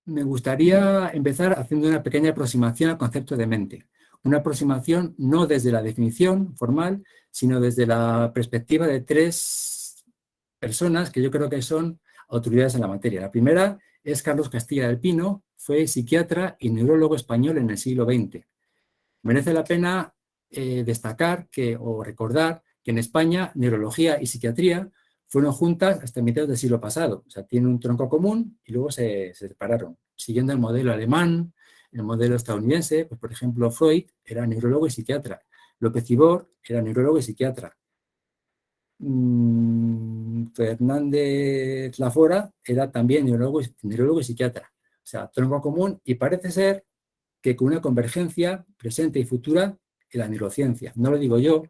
me gustaría empezar haciendo una pequeña aproximación al concepto de mente. Una aproximación no desde la definición formal, sino desde la perspectiva de tres personas que yo creo que son autoridades en la materia. La primera es Carlos Castilla del Pino, fue psiquiatra y neurólogo español en el siglo XX. Merece la pena destacar o recordar que en España neurología y psiquiatría fueron juntas hasta mediados del siglo pasado. O sea, tienen un tronco común y luego se separaron. Siguiendo el modelo alemán, el modelo estadounidense, pues por ejemplo Freud era neurólogo y psiquiatra. López Ibor era neurólogo y psiquiatra. Fernández Lafora era también neurólogo y psiquiatra. O sea, tronco común, y parece ser que con una convergencia presente y futura en la neurociencia. No lo digo yo,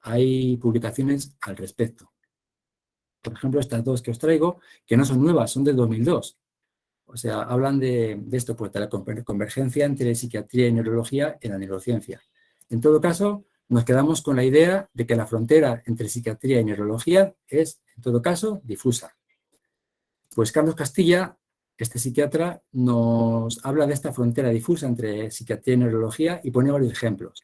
hay publicaciones al respecto. Por ejemplo, estas dos que os traigo, que no son nuevas, son del 2002. O sea, hablan de esto, pues de la convergencia entre psiquiatría y neurología en la neurociencia. En todo caso, nos quedamos con la idea de que la frontera entre psiquiatría y neurología es, en todo caso, difusa. Pues Carlos Castilla, este psiquiatra, nos habla de esta frontera difusa entre psiquiatría y neurología y pone varios ejemplos.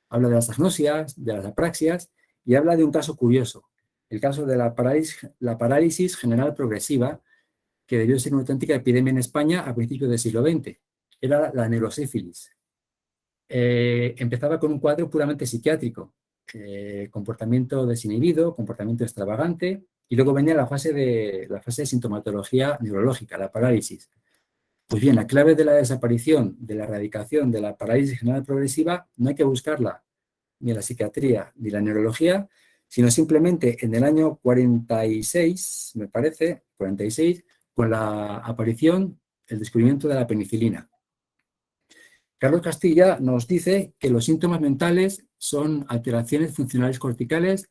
Habla de las agnosias, de las apraxias, y habla de un caso curioso, el caso de la parálisis general progresiva, que debió ser una auténtica epidemia en España a principios del siglo XX. Era la neurosífilis. Empezaba con un cuadro puramente psiquiátrico, comportamiento desinhibido, comportamiento extravagante, y luego venía la fase de sintomatología neurológica, la parálisis. Pues bien, la clave de la desaparición, de la erradicación de la parálisis general progresiva, no hay que buscarla ni en la psiquiatría ni en la neurología, sino simplemente en el año 46, me parece, 46, con la aparición, el descubrimiento de la penicilina. Carlos Castilla nos dice que los síntomas mentales son alteraciones funcionales corticales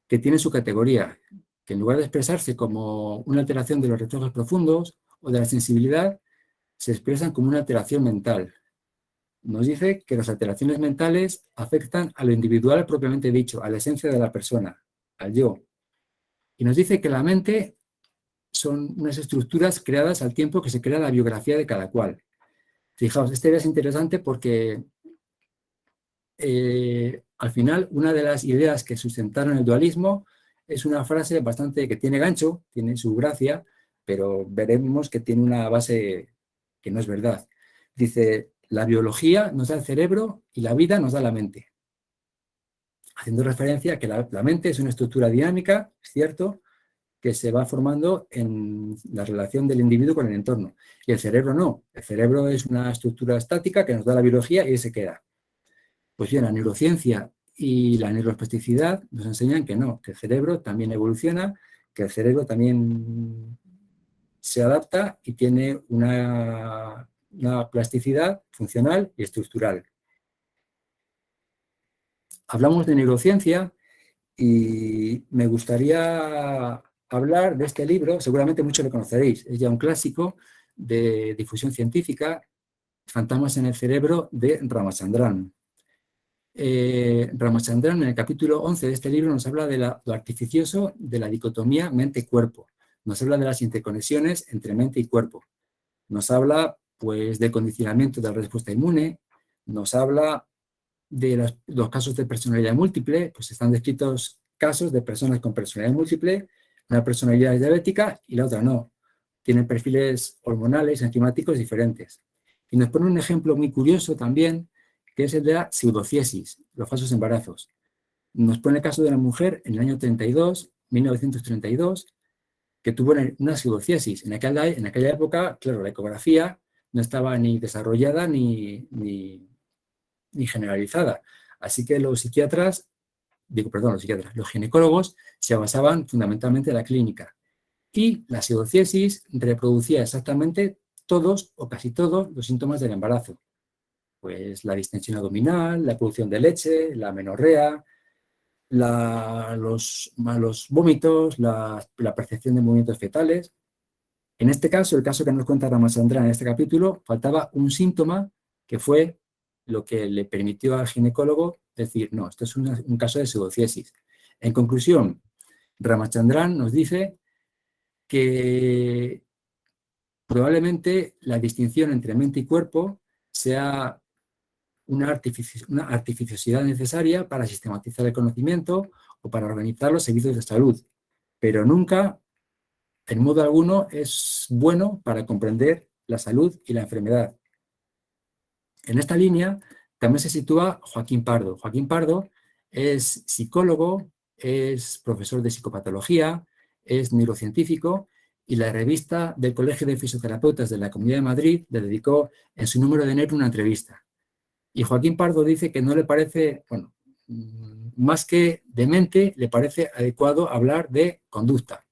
que tienen su categoría, que en lugar de expresarse como una alteración de los reflejos profundos o de la sensibilidad, se expresan como una alteración mental. Nos dice que las alteraciones mentales afectan a lo individual propiamente dicho, a la esencia de la persona, al yo. Y nos dice que la mente son unas estructuras creadas al tiempo que se crea la biografía de cada cual. Fijaos, esta idea es interesante porque al final una de las ideas que sustentaron el dualismo es una frase bastante que tiene gancho, tiene su gracia, pero veremos que tiene una base que no es verdad. Dice, la biología nos da el cerebro y la vida nos da la mente. Haciendo referencia a que la mente es una estructura dinámica, es cierto, que se va formando en la relación del individuo con el entorno. Y el cerebro no. El cerebro es una estructura estática que nos da la biología y ahí se queda. Pues bien, la neurociencia y la neuroplasticidad nos enseñan que no, que el cerebro también evoluciona, que el cerebro también se adapta y tiene una plasticidad funcional y estructural. Hablamos de neurociencia y me gustaría hablar de este libro, seguramente muchos lo conoceréis, es ya un clásico de difusión científica, Fantasmas en el cerebro, de Ramachandran. Ramachandran, en el capítulo 11 de este libro, nos habla de lo artificioso de la dicotomía mente-cuerpo, nos habla de las interconexiones entre mente y cuerpo, nos habla pues del condicionamiento de la respuesta inmune, nos habla de los casos de personalidad múltiple, pues están descritos casos de personas con personalidad múltiple, una personalidad es diabética y la otra no. Tienen perfiles hormonales, enzimáticos diferentes. Y nos pone un ejemplo muy curioso también, que es el de la pseudociesis, los falsos embarazos. Nos pone el caso de una mujer en el año 1932, que tuvo una pseudociesis. En aquella época, claro, la ecografía no estaba ni desarrollada ni generalizada. Así que los ginecólogos se basaban fundamentalmente en la clínica. Y la pseudociesis reproducía exactamente todos o casi todos los síntomas del embarazo. Pues la distensión abdominal, la producción de leche, la amenorrea, los malos vómitos, la percepción de movimientos fetales. En este caso, el caso que nos cuenta Ramachandran en este capítulo, faltaba un síntoma que fue lo que le permitió al ginecólogo decir, no, esto es un caso de pseudociesis. En conclusión, Ramachandran nos dice que probablemente la distinción entre mente y cuerpo sea una artificiosidad necesaria para sistematizar el conocimiento o para organizar los servicios de salud, pero nunca, en modo alguno, es bueno para comprender la salud y la enfermedad. En esta línea también se sitúa Joaquín Pardo. Joaquín Pardo es psicólogo, es profesor de psicopatología, es neurocientífico y la revista del Colegio de Fisioterapeutas de la Comunidad de Madrid le dedicó en su número de enero una entrevista. Y Joaquín Pardo dice que no le parece, bueno, más que de mente, le parece adecuado hablar de conducta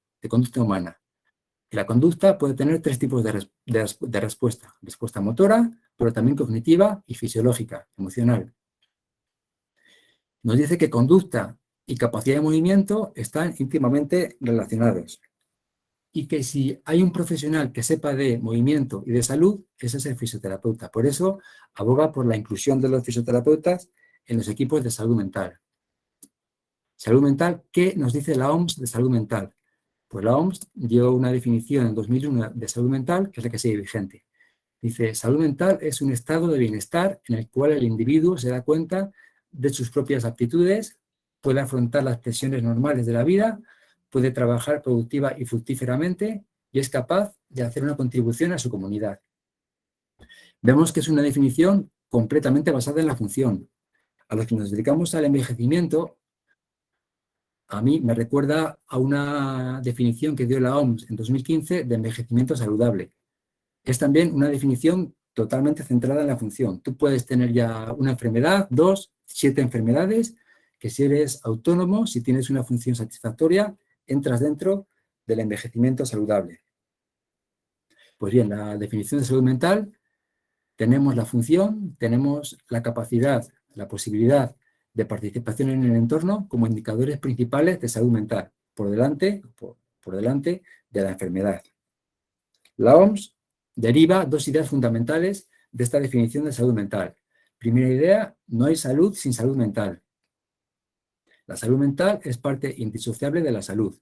humana. La conducta puede tener tres tipos de respuesta. Respuesta motora, pero también cognitiva y fisiológica, emocional. Nos dice que conducta y capacidad de movimiento están íntimamente relacionados. Y que si hay un profesional que sepa de movimiento y de salud, ese es el fisioterapeuta. Por eso aboga por la inclusión de los fisioterapeutas en los equipos de salud mental. Salud mental, ¿qué nos dice la OMS de salud mental? Pues la OMS dio una definición en 2001 de salud mental, que es la que sigue vigente. Dice, salud mental es un estado de bienestar en el cual el individuo se da cuenta de sus propias aptitudes, puede afrontar las presiones normales de la vida, puede trabajar productiva y fructíferamente y es capaz de hacer una contribución a su comunidad. Vemos que es una definición completamente basada en la función. A los que nos dedicamos al envejecimiento, a mí me recuerda a una definición que dio la OMS en 2015 de envejecimiento saludable. Es también una definición totalmente centrada en la función. Tú puedes tener ya una enfermedad, 2, 7 enfermedades, que si eres autónomo, si tienes una función satisfactoria, entras dentro del envejecimiento saludable. Pues bien, la definición de salud mental, tenemos la función, tenemos la capacidad, la posibilidad de participación en el entorno como indicadores principales de salud mental, por delante de la enfermedad. La OMS deriva dos ideas fundamentales de esta definición de salud mental. Primera idea, no hay salud sin salud mental. La salud mental es parte indisociable de la salud.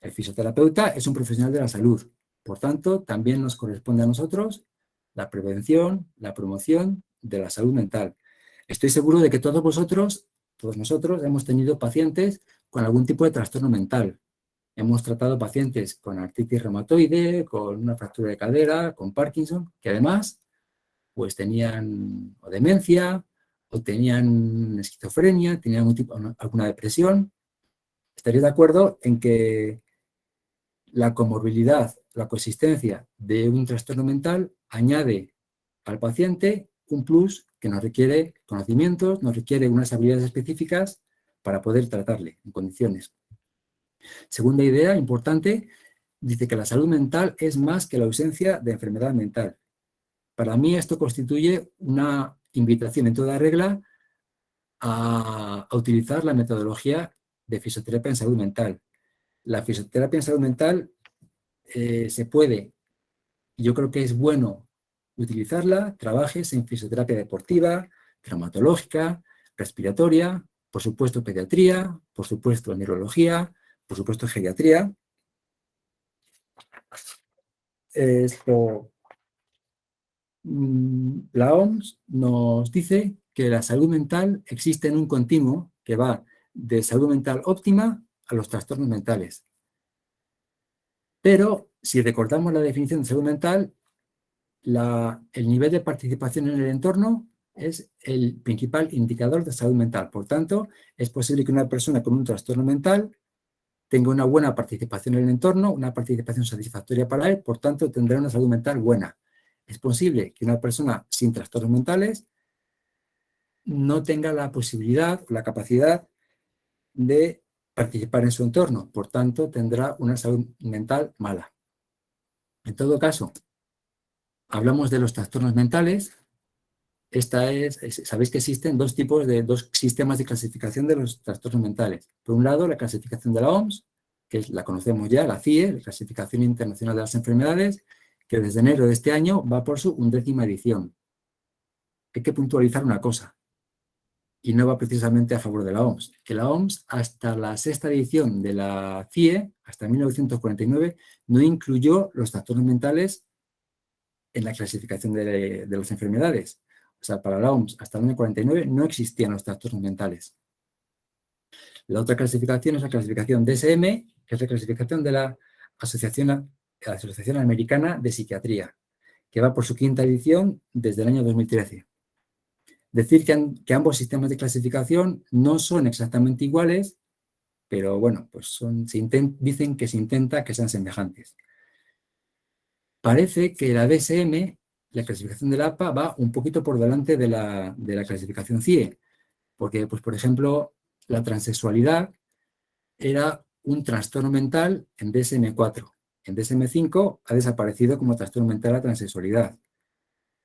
El fisioterapeuta es un profesional de la salud. Por tanto, también nos corresponde a nosotros la prevención, la promoción de la salud mental. Estoy seguro de que todos nosotros hemos tenido pacientes con algún tipo de trastorno mental. Hemos tratado pacientes con artritis reumatoide, con una fractura de cadera, con Parkinson, que además pues tenían o demencia, o tenían esquizofrenia, tenían alguna depresión. Estaría de acuerdo en que la comorbilidad, la coexistencia de un trastorno mental añade al paciente un plus que nos requiere conocimientos, nos requiere unas habilidades específicas para poder tratarle en condiciones. Segunda idea importante, dice que la salud mental es más que la ausencia de enfermedad mental. Para mí esto constituye una invitación en toda regla a utilizar la metodología de fisioterapia en salud mental. La fisioterapia en salud mental se puede, y yo creo que es bueno utilizarla, trabajes en fisioterapia deportiva, traumatológica, respiratoria, por supuesto pediatría, por supuesto neurología, por supuesto geriatría. La OMS nos dice que la salud mental existe en un continuo que va de salud mental óptima a los trastornos mentales. Pero si recordamos la definición de salud mental, el nivel de participación en el entorno es el principal indicador de salud mental. Por tanto, es posible que una persona con un trastorno mental tenga una buena participación en el entorno, una participación satisfactoria para él, por tanto, tendrá una salud mental buena. Es posible que una persona sin trastornos mentales no tenga la posibilidad, la capacidad de participar en su entorno, por tanto, tendrá una salud mental mala. En todo caso, hablamos de los trastornos mentales. Sabéis que existen dos sistemas de clasificación de los trastornos mentales. Por un lado, la clasificación de la OMS, que la conocemos ya, la CIE, la Clasificación Internacional de las Enfermedades, que desde enero de este año va por su 11ª edición. Hay que puntualizar una cosa, y no va precisamente a favor de la OMS, que la OMS hasta la 6ª edición de la CIE, hasta 1949, no incluyó los trastornos mentales en la clasificación de las enfermedades. O sea, para la OMS, hasta el año 49 no existían los trastornos mentales. La otra clasificación es la clasificación DSM, que es la clasificación de la Asociación Americana de Psiquiatría, que va por su 5ª edición desde el año 2013. Decir que ambos sistemas de clasificación no son exactamente iguales, pero bueno, pues dicen que se intenta que sean semejantes. Parece que la DSM, la clasificación del APA, va un poquito por delante de la clasificación CIE, porque, pues, por ejemplo, la transexualidad era un trastorno mental en DSM-4. En DSM-5 ha desaparecido como trastorno mental la transexualidad.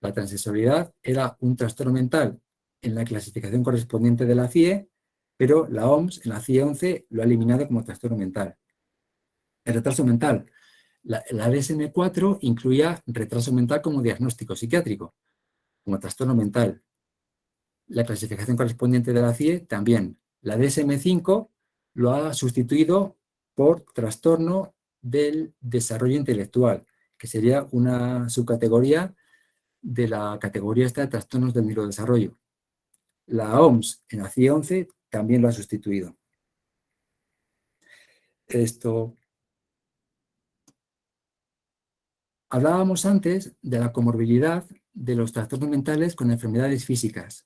La transexualidad era un trastorno mental en la clasificación correspondiente de la CIE, pero la OMS en la CIE 11 lo ha eliminado como trastorno mental. El retraso mental. La DSM-4 incluía retraso mental como diagnóstico psiquiátrico, como trastorno mental. La clasificación correspondiente de la CIE también. La DSM-5 lo ha sustituido por trastorno del desarrollo intelectual, que sería una subcategoría de la categoría esta de trastornos del neurodesarrollo. La OMS en la CIE 11 también lo ha sustituido. Hablábamos antes de la comorbilidad de los trastornos mentales con enfermedades físicas.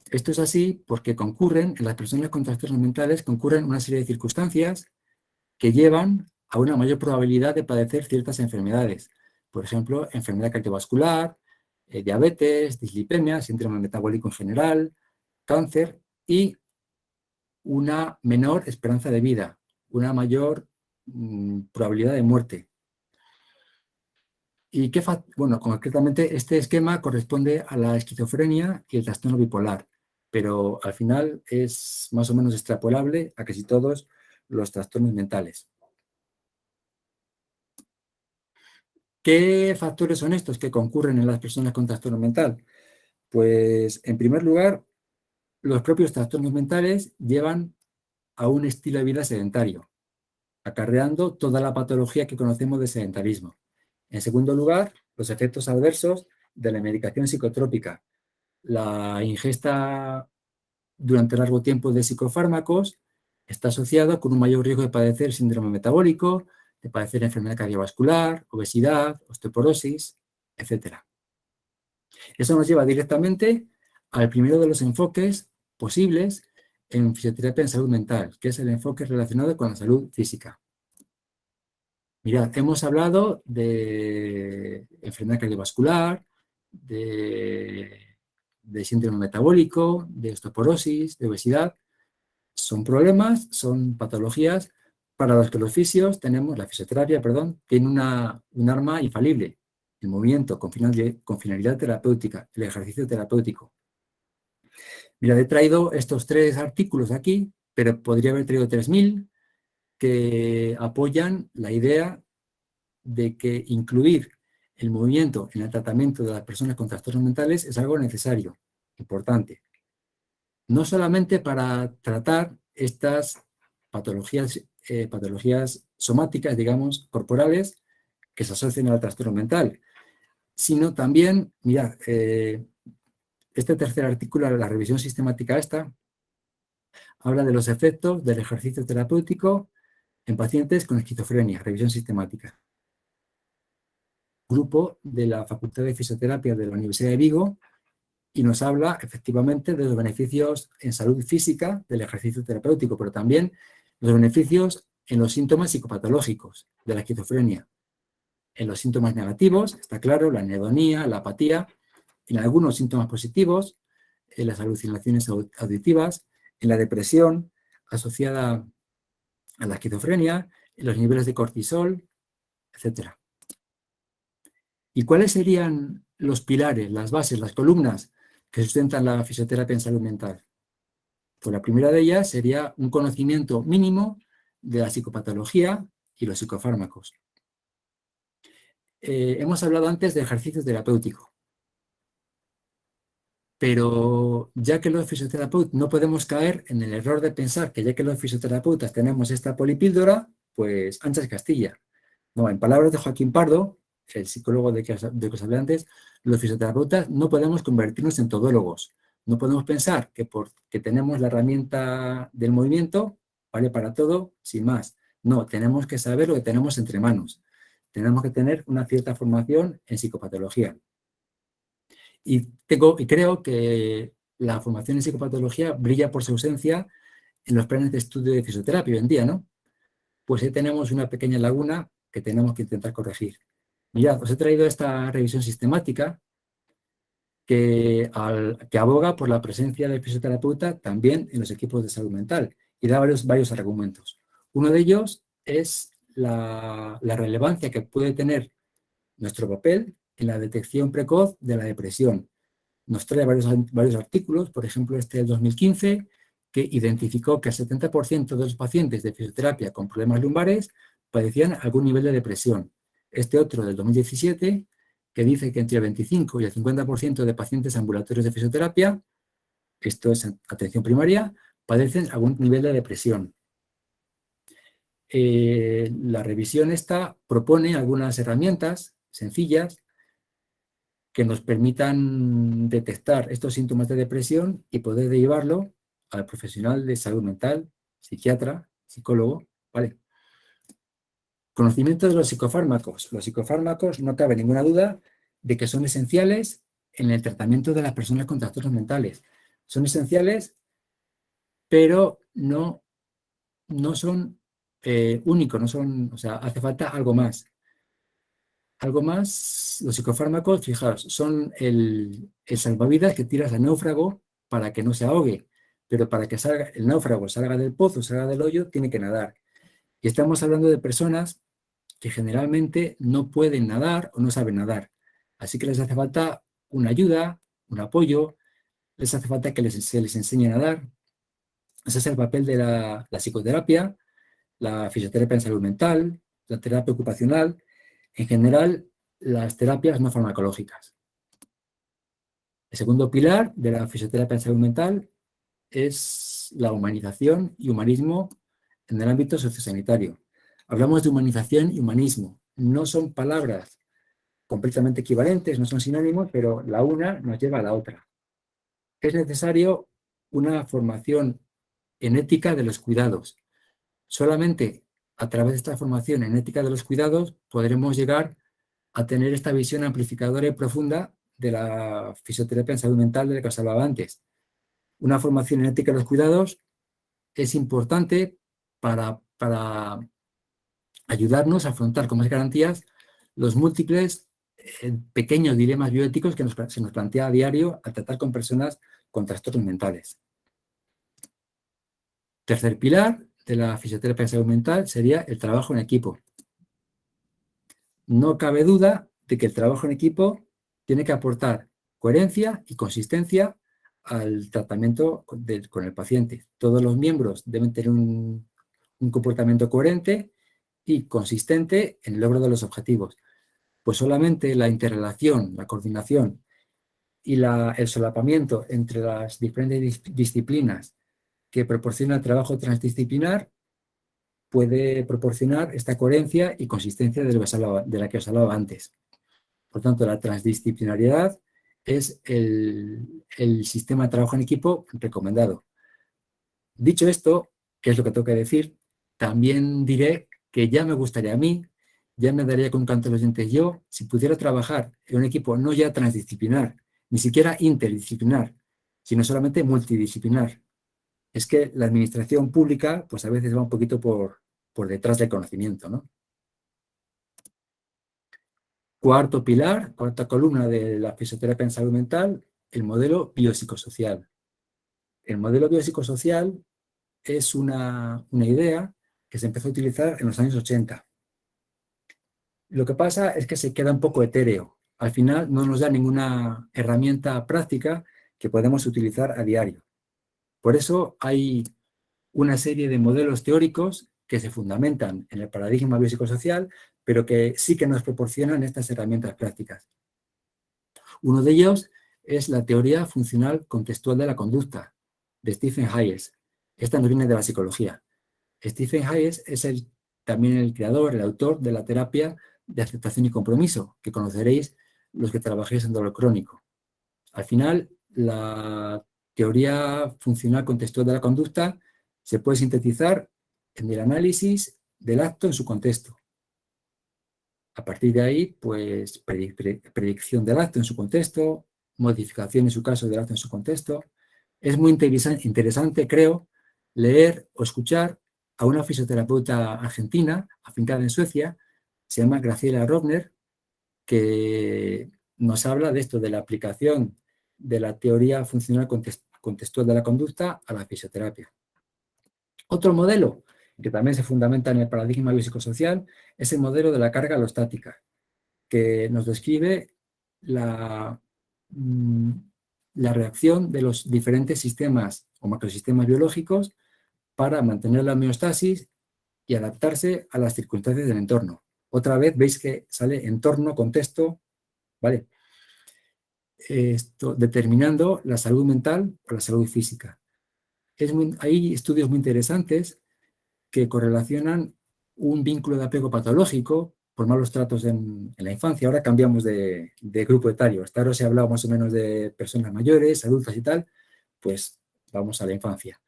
Esto es así porque en las personas con trastornos mentales concurren una serie de circunstancias que llevan a una mayor probabilidad de padecer ciertas enfermedades. Por ejemplo, enfermedad cardiovascular, diabetes, dislipemia, síndrome metabólico en general, cáncer y una menor esperanza de vida, una mayor probabilidad de muerte. Y bueno, concretamente este esquema corresponde a la esquizofrenia y el trastorno bipolar, pero al final es más o menos extrapolable a casi todos los trastornos mentales. ¿Qué factores son estos que concurren en las personas con trastorno mental? Pues, en primer lugar, los propios trastornos mentales llevan a un estilo de vida sedentario, acarreando toda la patología que conocemos de sedentarismo. En segundo lugar, los efectos adversos de la medicación psicotrópica. La ingesta durante largo tiempo de psicofármacos está asociado con un mayor riesgo de padecer síndrome metabólico, de padecer enfermedad cardiovascular, obesidad, osteoporosis, etc. Eso nos lleva directamente al primero de los enfoques posibles en fisioterapia en salud mental, que es el enfoque relacionado con la salud física. Mirad, hemos hablado de enfermedad cardiovascular, de síndrome metabólico, de osteoporosis, de obesidad. Son problemas, son patologías para los que los fisios tenemos, la fisioterapia, perdón, tiene un arma infalible, el movimiento con finalidad terapéutica, el ejercicio terapéutico. Mirad, he traído estos 3 artículos aquí, pero podría haber traído 3000 que apoyan la idea de que incluir el movimiento en el tratamiento de las personas con trastornos mentales es algo necesario, importante. No solamente para tratar estas patologías somáticas, digamos, corporales, que se asocian al trastorno mental, sino también, mirad, este tercer artículo, la revisión sistemática esta, habla de los efectos del ejercicio terapéutico en pacientes con esquizofrenia, revisión sistemática. Grupo de la Facultad de Fisioterapia de la Universidad de Vigo y nos habla efectivamente de los beneficios en salud física del ejercicio terapéutico, pero también los beneficios en los síntomas psicopatológicos de la esquizofrenia. En los síntomas negativos, está claro, la anhedonía, la apatía, en algunos síntomas positivos, en las alucinaciones auditivas, en la depresión asociada a la esquizofrenia, en los niveles de cortisol, etc. ¿Y cuáles serían los pilares, las bases, las columnas que sustentan la fisioterapia en salud mental? Pues la primera de ellas sería un conocimiento mínimo de la psicopatología y los psicofármacos. Hemos hablado antes de ejercicio terapéutico, pero ya que los fisioterapeutas no podemos caer en el error de pensar que ya que los fisioterapeutas tenemos esta polipíldora, pues ancha es Castilla. No, en palabras de Joaquín Pardo, el psicólogo de que os hablé antes, los fisioterapeutas no podemos convertirnos en todólogos. No podemos pensar que porque tenemos la herramienta del movimiento, vale para todo, sin más. No, tenemos que saber lo que tenemos entre manos. Tenemos que tener una cierta formación en psicopatología. Y creo que la formación en psicopatología brilla por su ausencia en los planes de estudio de fisioterapia hoy en día, ¿no? Pues ahí tenemos una pequeña laguna que tenemos que intentar corregir. Mirad, os he traído esta revisión sistemática que aboga por la presencia del fisioterapeuta también en los equipos de salud mental y da varios argumentos. Uno de ellos es la relevancia que puede tener nuestro papel en la detección precoz de la depresión. Nos trae varios artículos, por ejemplo, este del 2015, que identificó que el 70% de los pacientes de fisioterapia con problemas lumbares padecían algún nivel de depresión. Este otro del 2017, que dice que entre el 25 y el 50% de pacientes ambulatorios de fisioterapia, esto es atención primaria, padecen algún nivel de depresión. La revisión esta propone algunas herramientas sencillas que nos permitan detectar estos síntomas de depresión y poder derivarlo al profesional de salud mental, psiquiatra, psicólogo, ¿vale? Conocimiento de los psicofármacos. Los psicofármacos, no cabe ninguna duda de que son esenciales en el tratamiento de las personas con trastornos mentales. Son esenciales, pero no son únicos, no son, o sea, hace falta algo más. Algo más, los psicofármacos, fijaos, son el salvavidas que tiras al náufrago para que no se ahogue, pero para que el náufrago salga del pozo, salga del hoyo, tiene que nadar. Y estamos hablando de personas que generalmente no pueden nadar o no saben nadar. Así que les hace falta una ayuda, un apoyo, les hace falta que se les enseñe a nadar. Ese es el papel de la psicoterapia, la fisioterapia en salud mental, la terapia ocupacional, en general, las terapias no farmacológicas. El segundo pilar de la fisioterapia en salud mental es la humanización y humanismo en el ámbito sociosanitario. Hablamos de humanización y humanismo. No son palabras completamente equivalentes, no son sinónimos, pero la una nos lleva a la otra. Es necesario una formación en ética de los cuidados. Solamente a través de esta formación en ética de los cuidados podremos llegar a tener esta visión amplificadora y profunda de la fisioterapia en salud mental de la que os hablaba antes. Una formación en ética de los cuidados es importante para ayudarnos a afrontar con más garantías los múltiples pequeños dilemas bioéticos que se nos plantea a diario al tratar con personas con trastornos mentales. Tercer pilar de la fisioterapia en salud mental sería el trabajo en equipo. No cabe duda de que el trabajo en equipo tiene que aportar coherencia y consistencia al tratamiento con el paciente. Todos los miembros deben tener un comportamiento coherente y consistente en el logro de los objetivos. Pues solamente la interrelación, la coordinación y el solapamiento entre las diferentes disciplinas que proporciona el trabajo transdisciplinar puede proporcionar esta coherencia y consistencia de la que os hablaba antes. Por tanto, la transdisciplinariedad es el sistema de trabajo en equipo recomendado. Dicho esto, que es lo que tengo que decir, también diré que ya me gustaría a mí, ya me daría con un canto a los dientes yo, si pudiera trabajar en un equipo no ya transdisciplinar, ni siquiera interdisciplinar, sino solamente multidisciplinar. Es que la administración pública, pues a veces va un poquito por detrás del conocimiento, ¿no? Cuarto pilar, cuarta columna de la fisioterapia en salud mental, el modelo biopsicosocial. El modelo biopsicosocial es una idea que se empezó a utilizar en los años 80. Lo que pasa es que se queda un poco etéreo. Al final no nos da ninguna herramienta práctica que podemos utilizar a diario. Por eso hay una serie de modelos teóricos que se fundamentan en el paradigma biopsicosocial, pero que sí que nos proporcionan estas herramientas prácticas. Uno de ellos es la teoría funcional contextual de la conducta, de Stephen Hayes. Esta nos viene de la psicología. Stephen Hayes es también el creador, el autor de la terapia de aceptación y compromiso, que conoceréis los que trabajéis en dolor crónico. Al final, la teoría funcional contextual de la conducta se puede sintetizar en el análisis del acto en su contexto. A partir de ahí, pues, predicción del acto en su contexto, modificación en su caso del acto en su contexto. Es muy interesante, creo, leer o escuchar a una fisioterapeuta argentina, afincada en Suecia, se llama Graciela Rovner, que nos habla de esto, de la aplicación de la teoría funcional contextual de la conducta a la fisioterapia. Otro modelo, que también se fundamenta en el paradigma biopsicosocial, es el modelo de la carga alostática, que nos describe la reacción de los diferentes sistemas o macrosistemas biológicos para mantener la homeostasis y adaptarse a las circunstancias del entorno. Otra vez veis que sale entorno, contexto, ¿vale? Esto, determinando la salud mental o la salud física. Hay estudios muy interesantes que correlacionan un vínculo de apego patológico por malos tratos en la infancia. Ahora cambiamos de grupo etario. Hasta ahora se ha hablado más o menos de personas mayores, adultas y tal, pues vamos a la infancia.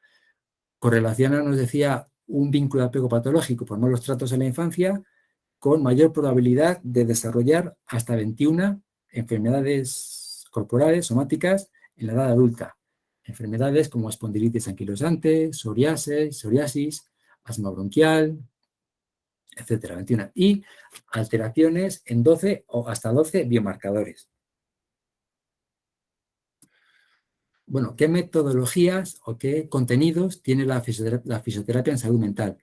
Correlaciona, nos decía, un vínculo de apego patológico por malos tratos en la infancia con mayor probabilidad de desarrollar hasta 21 enfermedades corporales, somáticas, en la edad adulta. Enfermedades como espondilitis anquilosante, psoriasis, asma bronquial, etcétera, 21. Y alteraciones en 12 o hasta 12 biomarcadores. Bueno, ¿qué metodologías o qué contenidos tiene la fisioterapia en salud mental?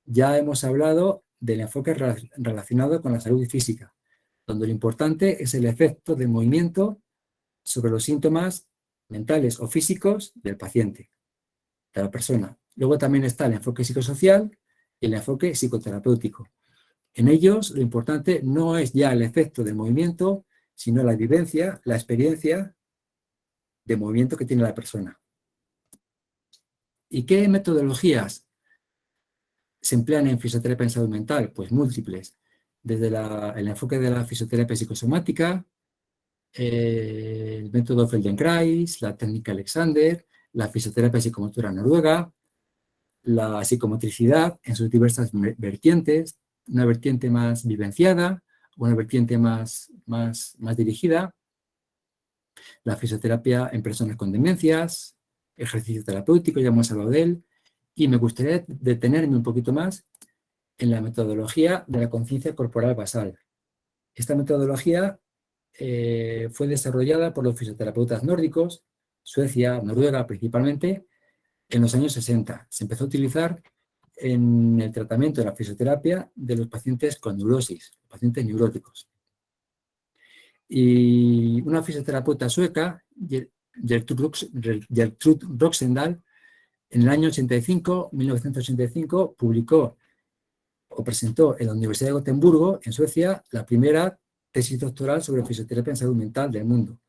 Ya hemos hablado del enfoque relacionado con la salud física, donde lo importante es el efecto del movimiento sobre los síntomas mentales o físicos del paciente, de la persona. Luego también está el enfoque psicosocial y el enfoque psicoterapéutico. En ellos lo importante no es ya el efecto del movimiento, sino la vivencia, la experiencia de movimiento que tiene la persona. ¿Y qué metodologías se emplean en fisioterapia en salud mental? Pues múltiples. Desde el enfoque de la fisioterapia psicosomática, el método Feldenkrais, la técnica Alexander, la fisioterapia psicomotora noruega, la psicomotricidad en sus diversas vertientes, una vertiente más vivenciada, una vertiente más dirigida, la fisioterapia en personas con demencias, ejercicio terapéutico, ya hemos hablado de él, y me gustaría detenerme un poquito más en la metodología de la conciencia corporal basal. Esta metodología fue desarrollada por los fisioterapeutas nórdicos, Suecia, Noruega principalmente, en los años 60. Se empezó a utilizar en el tratamiento de la fisioterapia de los pacientes con neurosis, pacientes neuróticos. Y una fisioterapeuta sueca, Gertrud Roxendal, en el año 1985, publicó o presentó en la Universidad de Gotemburgo, en Suecia, la primera tesis doctoral sobre fisioterapia en salud mental del mundo,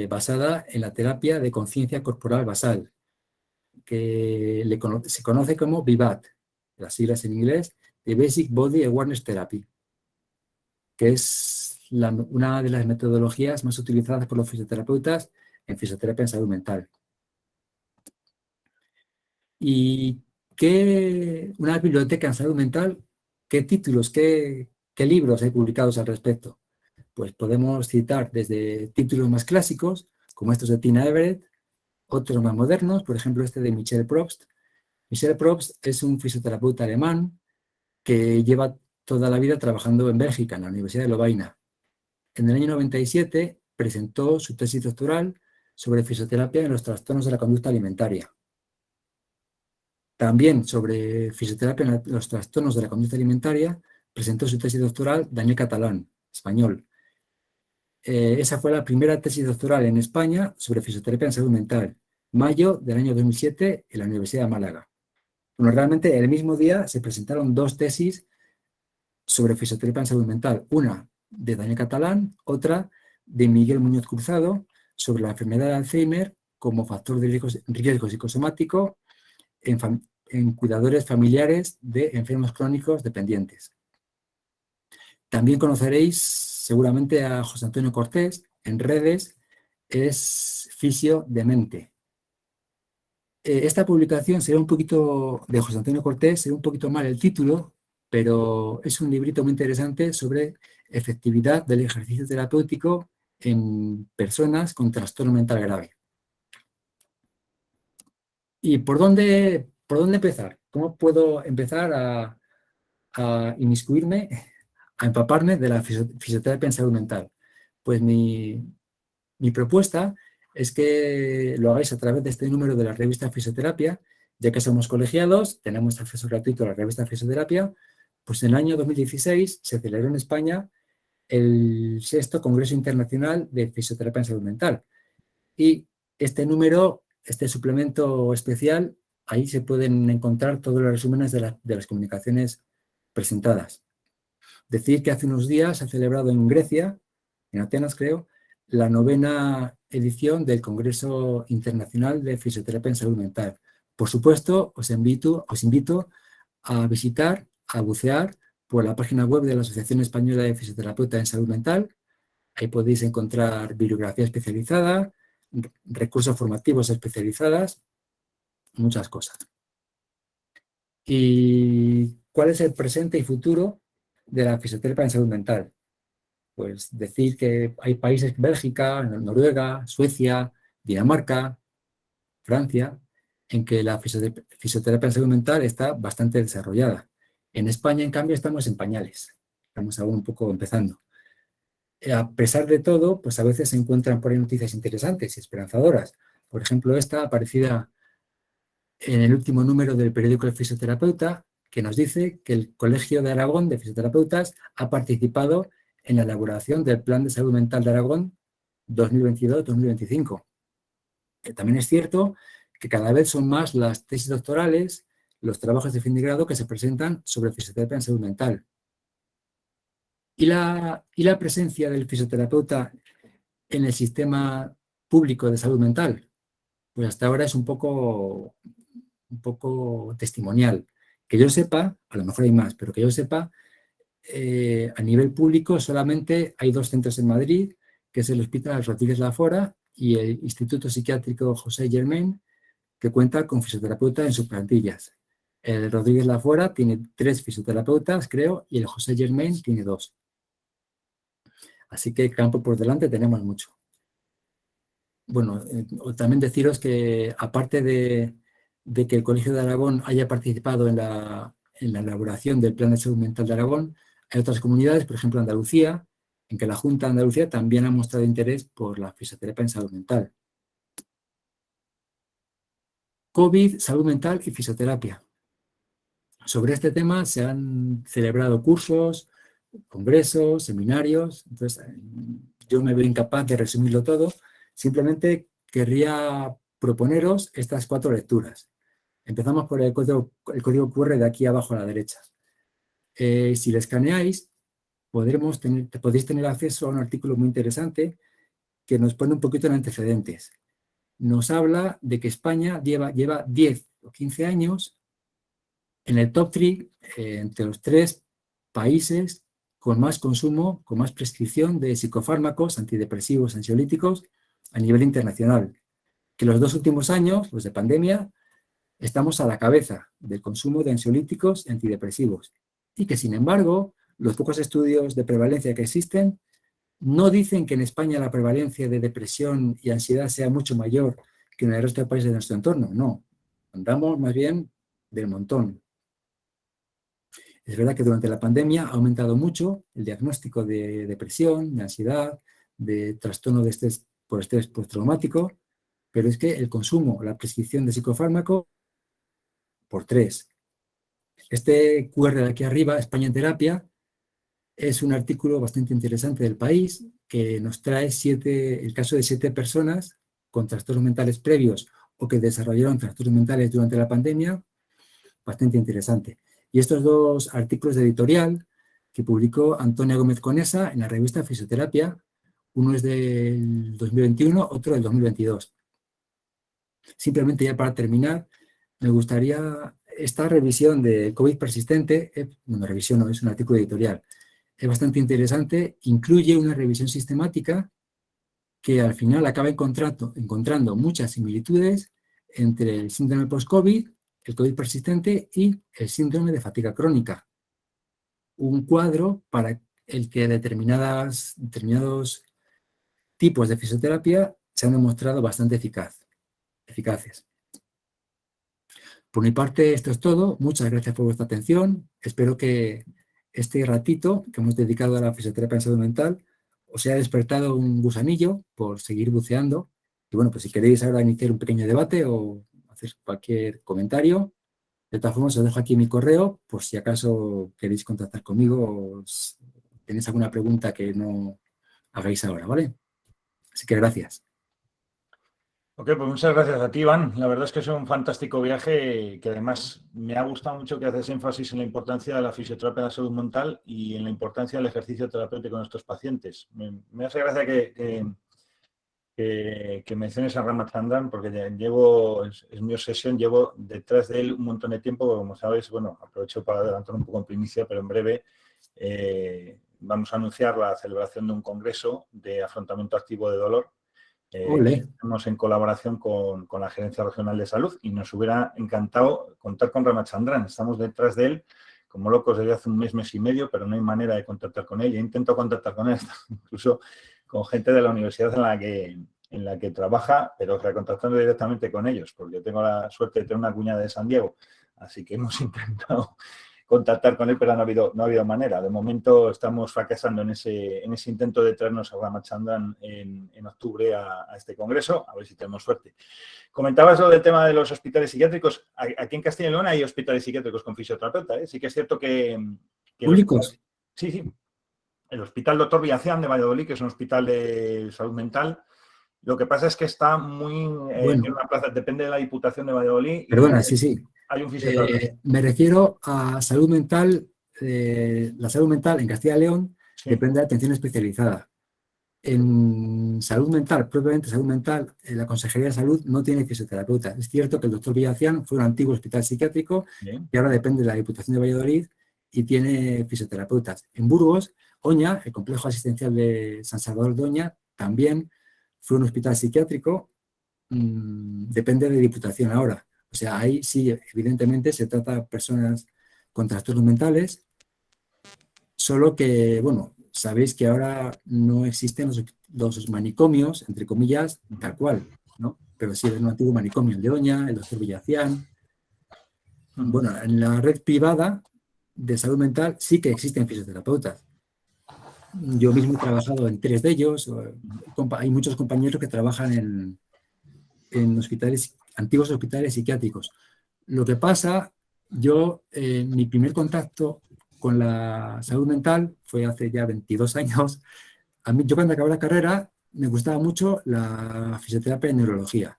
basada en la terapia de conciencia corporal basal, que se conoce como BIBAT, las siglas en inglés, de Basic Body Awareness Therapy, que es una de las metodologías más utilizadas por los fisioterapeutas en fisioterapia en salud mental. ¿Y una biblioteca en salud mental, qué títulos, qué libros hay publicados al respecto? Pues podemos citar desde títulos más clásicos, como estos de Tina Everett, otros más modernos, por ejemplo este de Michel Probst. Michel Probst es un fisioterapeuta alemán que lleva toda la vida trabajando en Bélgica, en la Universidad de Lovaina. En el año 97 presentó su tesis doctoral sobre fisioterapia en los trastornos de la conducta alimentaria. También sobre fisioterapia en los trastornos de la conducta alimentaria presentó su tesis doctoral Daniel Catalán, español. Esa fue la primera tesis doctoral en España sobre fisioterapia en salud mental, mayo del año 2007 en la Universidad de Málaga. Bueno, realmente el mismo día se presentaron dos tesis sobre fisioterapia en salud mental, una de Daniel Catalán, otra de Miguel Muñoz Cruzado, sobre la enfermedad de Alzheimer como factor de riesgo psicosomático en cuidadores familiares de enfermos crónicos dependientes. También conoceréis seguramente a José Antonio Cortés en redes, es Fisio de Mente. Esta publicación será un poquito, de José Antonio Cortés, será un poquito mal el título, pero es un librito muy interesante sobre efectividad del ejercicio terapéutico en personas con trastorno mental grave. ¿Y por dónde empezar? ¿Cómo puedo empezar a inmiscuirme, a empaparme de la fisioterapia en salud mental? Pues mi propuesta es que lo hagáis a través de este número de la revista Fisioterapia, ya que somos colegiados, tenemos acceso gratuito a la revista Fisioterapia, pues en el año 2016 se celebró en España el sexto Congreso Internacional de Fisioterapia en Salud Mental. Y este número, este suplemento especial, ahí se pueden encontrar todos los resúmenes de las comunicaciones presentadas. Decir que hace unos días se ha celebrado en Grecia, en Atenas creo, la 9ª edición del Congreso Internacional de Fisioterapia en Salud Mental. Por supuesto, os invito a visitar, a bucear por la página web de la Asociación Española de Fisioterapeutas en Salud Mental. Ahí podéis encontrar bibliografía especializada, recursos formativos especializados, muchas cosas. ¿Y cuál es el presente y futuro de la fisioterapia en salud mental? Pues decir que hay países, Bélgica, Noruega, Suecia, Dinamarca, Francia, en que la fisioterapia en salud mental está bastante desarrollada. En España, en cambio, estamos en pañales. Estamos aún un poco empezando. A pesar de todo, pues a veces se encuentran por ahí noticias interesantes y esperanzadoras. Por ejemplo, esta aparecida en el último número del periódico El Fisioterapeuta, que nos dice que el Colegio de Aragón de Fisioterapeutas ha participado en la elaboración del Plan de Salud Mental de Aragón 2022-2025. También es cierto que cada vez son más las tesis doctorales, los trabajos de fin de grado que se presentan sobre fisioterapia en salud mental. Y la presencia del fisioterapeuta en el sistema público de salud mental, pues hasta ahora es un poco testimonial. Que yo sepa, a lo mejor hay más, pero que yo sepa, a nivel público solamente hay 2 centros en Madrid, que es el Hospital Rodríguez Lafora y el Instituto Psiquiátrico José Germain, que cuenta con fisioterapeutas en sus plantillas. El Rodríguez Lafora tiene 3 fisioterapeutas, creo, y el José Germain tiene 2. Así que campo por delante tenemos mucho. Bueno, también deciros que aparte de que el Colegio de Aragón haya participado en la elaboración del Plan de Salud Mental de Aragón, hay otras comunidades, por ejemplo Andalucía, en que la Junta de Andalucía también ha mostrado interés por la fisioterapia en salud mental. COVID, salud mental y fisioterapia. Sobre este tema se han celebrado cursos, congresos, seminarios. Entonces, yo me veo incapaz de resumirlo todo. Simplemente querría proponeros estas 4 lecturas. Empezamos por el código QR de aquí abajo a la derecha. Si le escaneáis, podéis tener acceso a un artículo muy interesante que nos pone un poquito en antecedentes. Nos habla de que España lleva 10 o 15 años en el top 3, entre los 3 países con más consumo, con más prescripción de psicofármacos, antidepresivos, ansiolíticos a nivel internacional. Que los 2 últimos años, los de pandemia, estamos a la cabeza del consumo de ansiolíticos y antidepresivos. Y que, sin embargo, los pocos estudios de prevalencia que existen no dicen que en España la prevalencia de depresión y ansiedad sea mucho mayor que en el resto de países de nuestro entorno. No, andamos más bien del montón. Es verdad que durante la pandemia ha aumentado mucho el diagnóstico de depresión, de ansiedad, de trastorno de estrés por estrés postraumático, pero es que el consumo, la prescripción de psicofármaco, por 3. Este QR de aquí arriba, España en Terapia, es un artículo bastante interesante del país que nos trae el caso de 7 personas con trastornos mentales previos o que desarrollaron trastornos mentales durante la pandemia, bastante interesante. Y estos 2 artículos de editorial que publicó Antonia Gómez Conesa en la revista Fisioterapia, uno es del 2021, otro del 2022. Simplemente ya para terminar, me gustaría esta revisión de COVID persistente, revisión no, es un artículo editorial, es bastante interesante, incluye una revisión sistemática que al final acaba encontrando muchas similitudes entre el síndrome post-COVID, el COVID persistente y el síndrome de fatiga crónica. Un cuadro para el que determinados tipos de fisioterapia se han demostrado bastante eficaces. Por mi parte, esto es todo. Muchas gracias por vuestra atención. Espero que este ratito que hemos dedicado a la fisioterapia en salud mental os haya despertado un gusanillo por seguir buceando. Y bueno, pues si queréis ahora iniciar un pequeño debate o hacer cualquier comentario, de todas formas os dejo aquí mi correo por si acaso queréis contactar conmigo o tenéis alguna pregunta que no hagáis ahora, ¿vale? Así que gracias. Ok, pues muchas gracias a ti, Iván. La verdad es que es un fantástico viaje que además me ha gustado mucho que haces énfasis en la importancia de la fisioterapia en la salud mental y en la importancia del ejercicio terapéutico en nuestros pacientes. Me hace gracia que menciones a Ramachandran porque es mi obsesión, llevo detrás de él un montón de tiempo, como sabes, bueno, aprovecho para adelantar un poco en primicia, pero en breve vamos a anunciar la celebración de un congreso de afrontamiento activo de dolor. Estamos en colaboración con la Gerencia Regional de Salud y nos hubiera encantado contar con Ramachandran. Estamos detrás de él como locos desde hace un mes y medio, pero no hay manera de contactar con él. Yo intento contactar con él, incluso con gente de la universidad en la que trabaja, pero contactando directamente con ellos, porque yo tengo la suerte de tener una cuñada de San Diego, así que hemos intentado contactar con él, pero no ha habido manera. De momento estamos fracasando en ese intento de traernos a Ramachandran en octubre a este congreso, a ver si tenemos suerte. Comentabas lo del tema de los hospitales psiquiátricos. Aquí en Castilla y León hay hospitales psiquiátricos con fisioterapeuta, ¿eh? Sí que es cierto que ¿Públicos? Sí. El Hospital Dr. Villacián de Valladolid, que es un hospital de salud mental. Lo que pasa es que está muy... Bueno, tiene una plaza, depende de la Diputación de Valladolid. perdona, sí. Hay un fisioterapeuta. Me refiero a salud mental. La salud mental en Castilla y León depende de atención especializada. En salud mental, propiamente salud mental, la Consejería de Salud no tiene fisioterapeuta. Es cierto que el doctor Villacián fue un antiguo hospital psiquiátrico que ahora depende de la Diputación de Valladolid y tiene fisioterapeutas. En Burgos, Oña, el complejo asistencial de San Salvador de Oña, también fue un hospital psiquiátrico, depende de Diputación ahora. O sea, ahí sí, evidentemente, se trata de personas con trastornos mentales, solo que, bueno, sabéis que ahora no existen los manicomios, entre comillas, tal cual, ¿no? Pero sí es un antiguo manicomio, el de Oña, el doctor Villacián. Bueno, en la red privada de salud mental sí que existen fisioterapeutas. Yo mismo he trabajado en 3 de ellos. Hay muchos compañeros que trabajan en antiguos hospitales psiquiátricos. Lo que pasa, mi primer contacto con la salud mental fue hace ya 22 años. Yo cuando acabé la carrera me gustaba mucho la fisioterapia y neurología.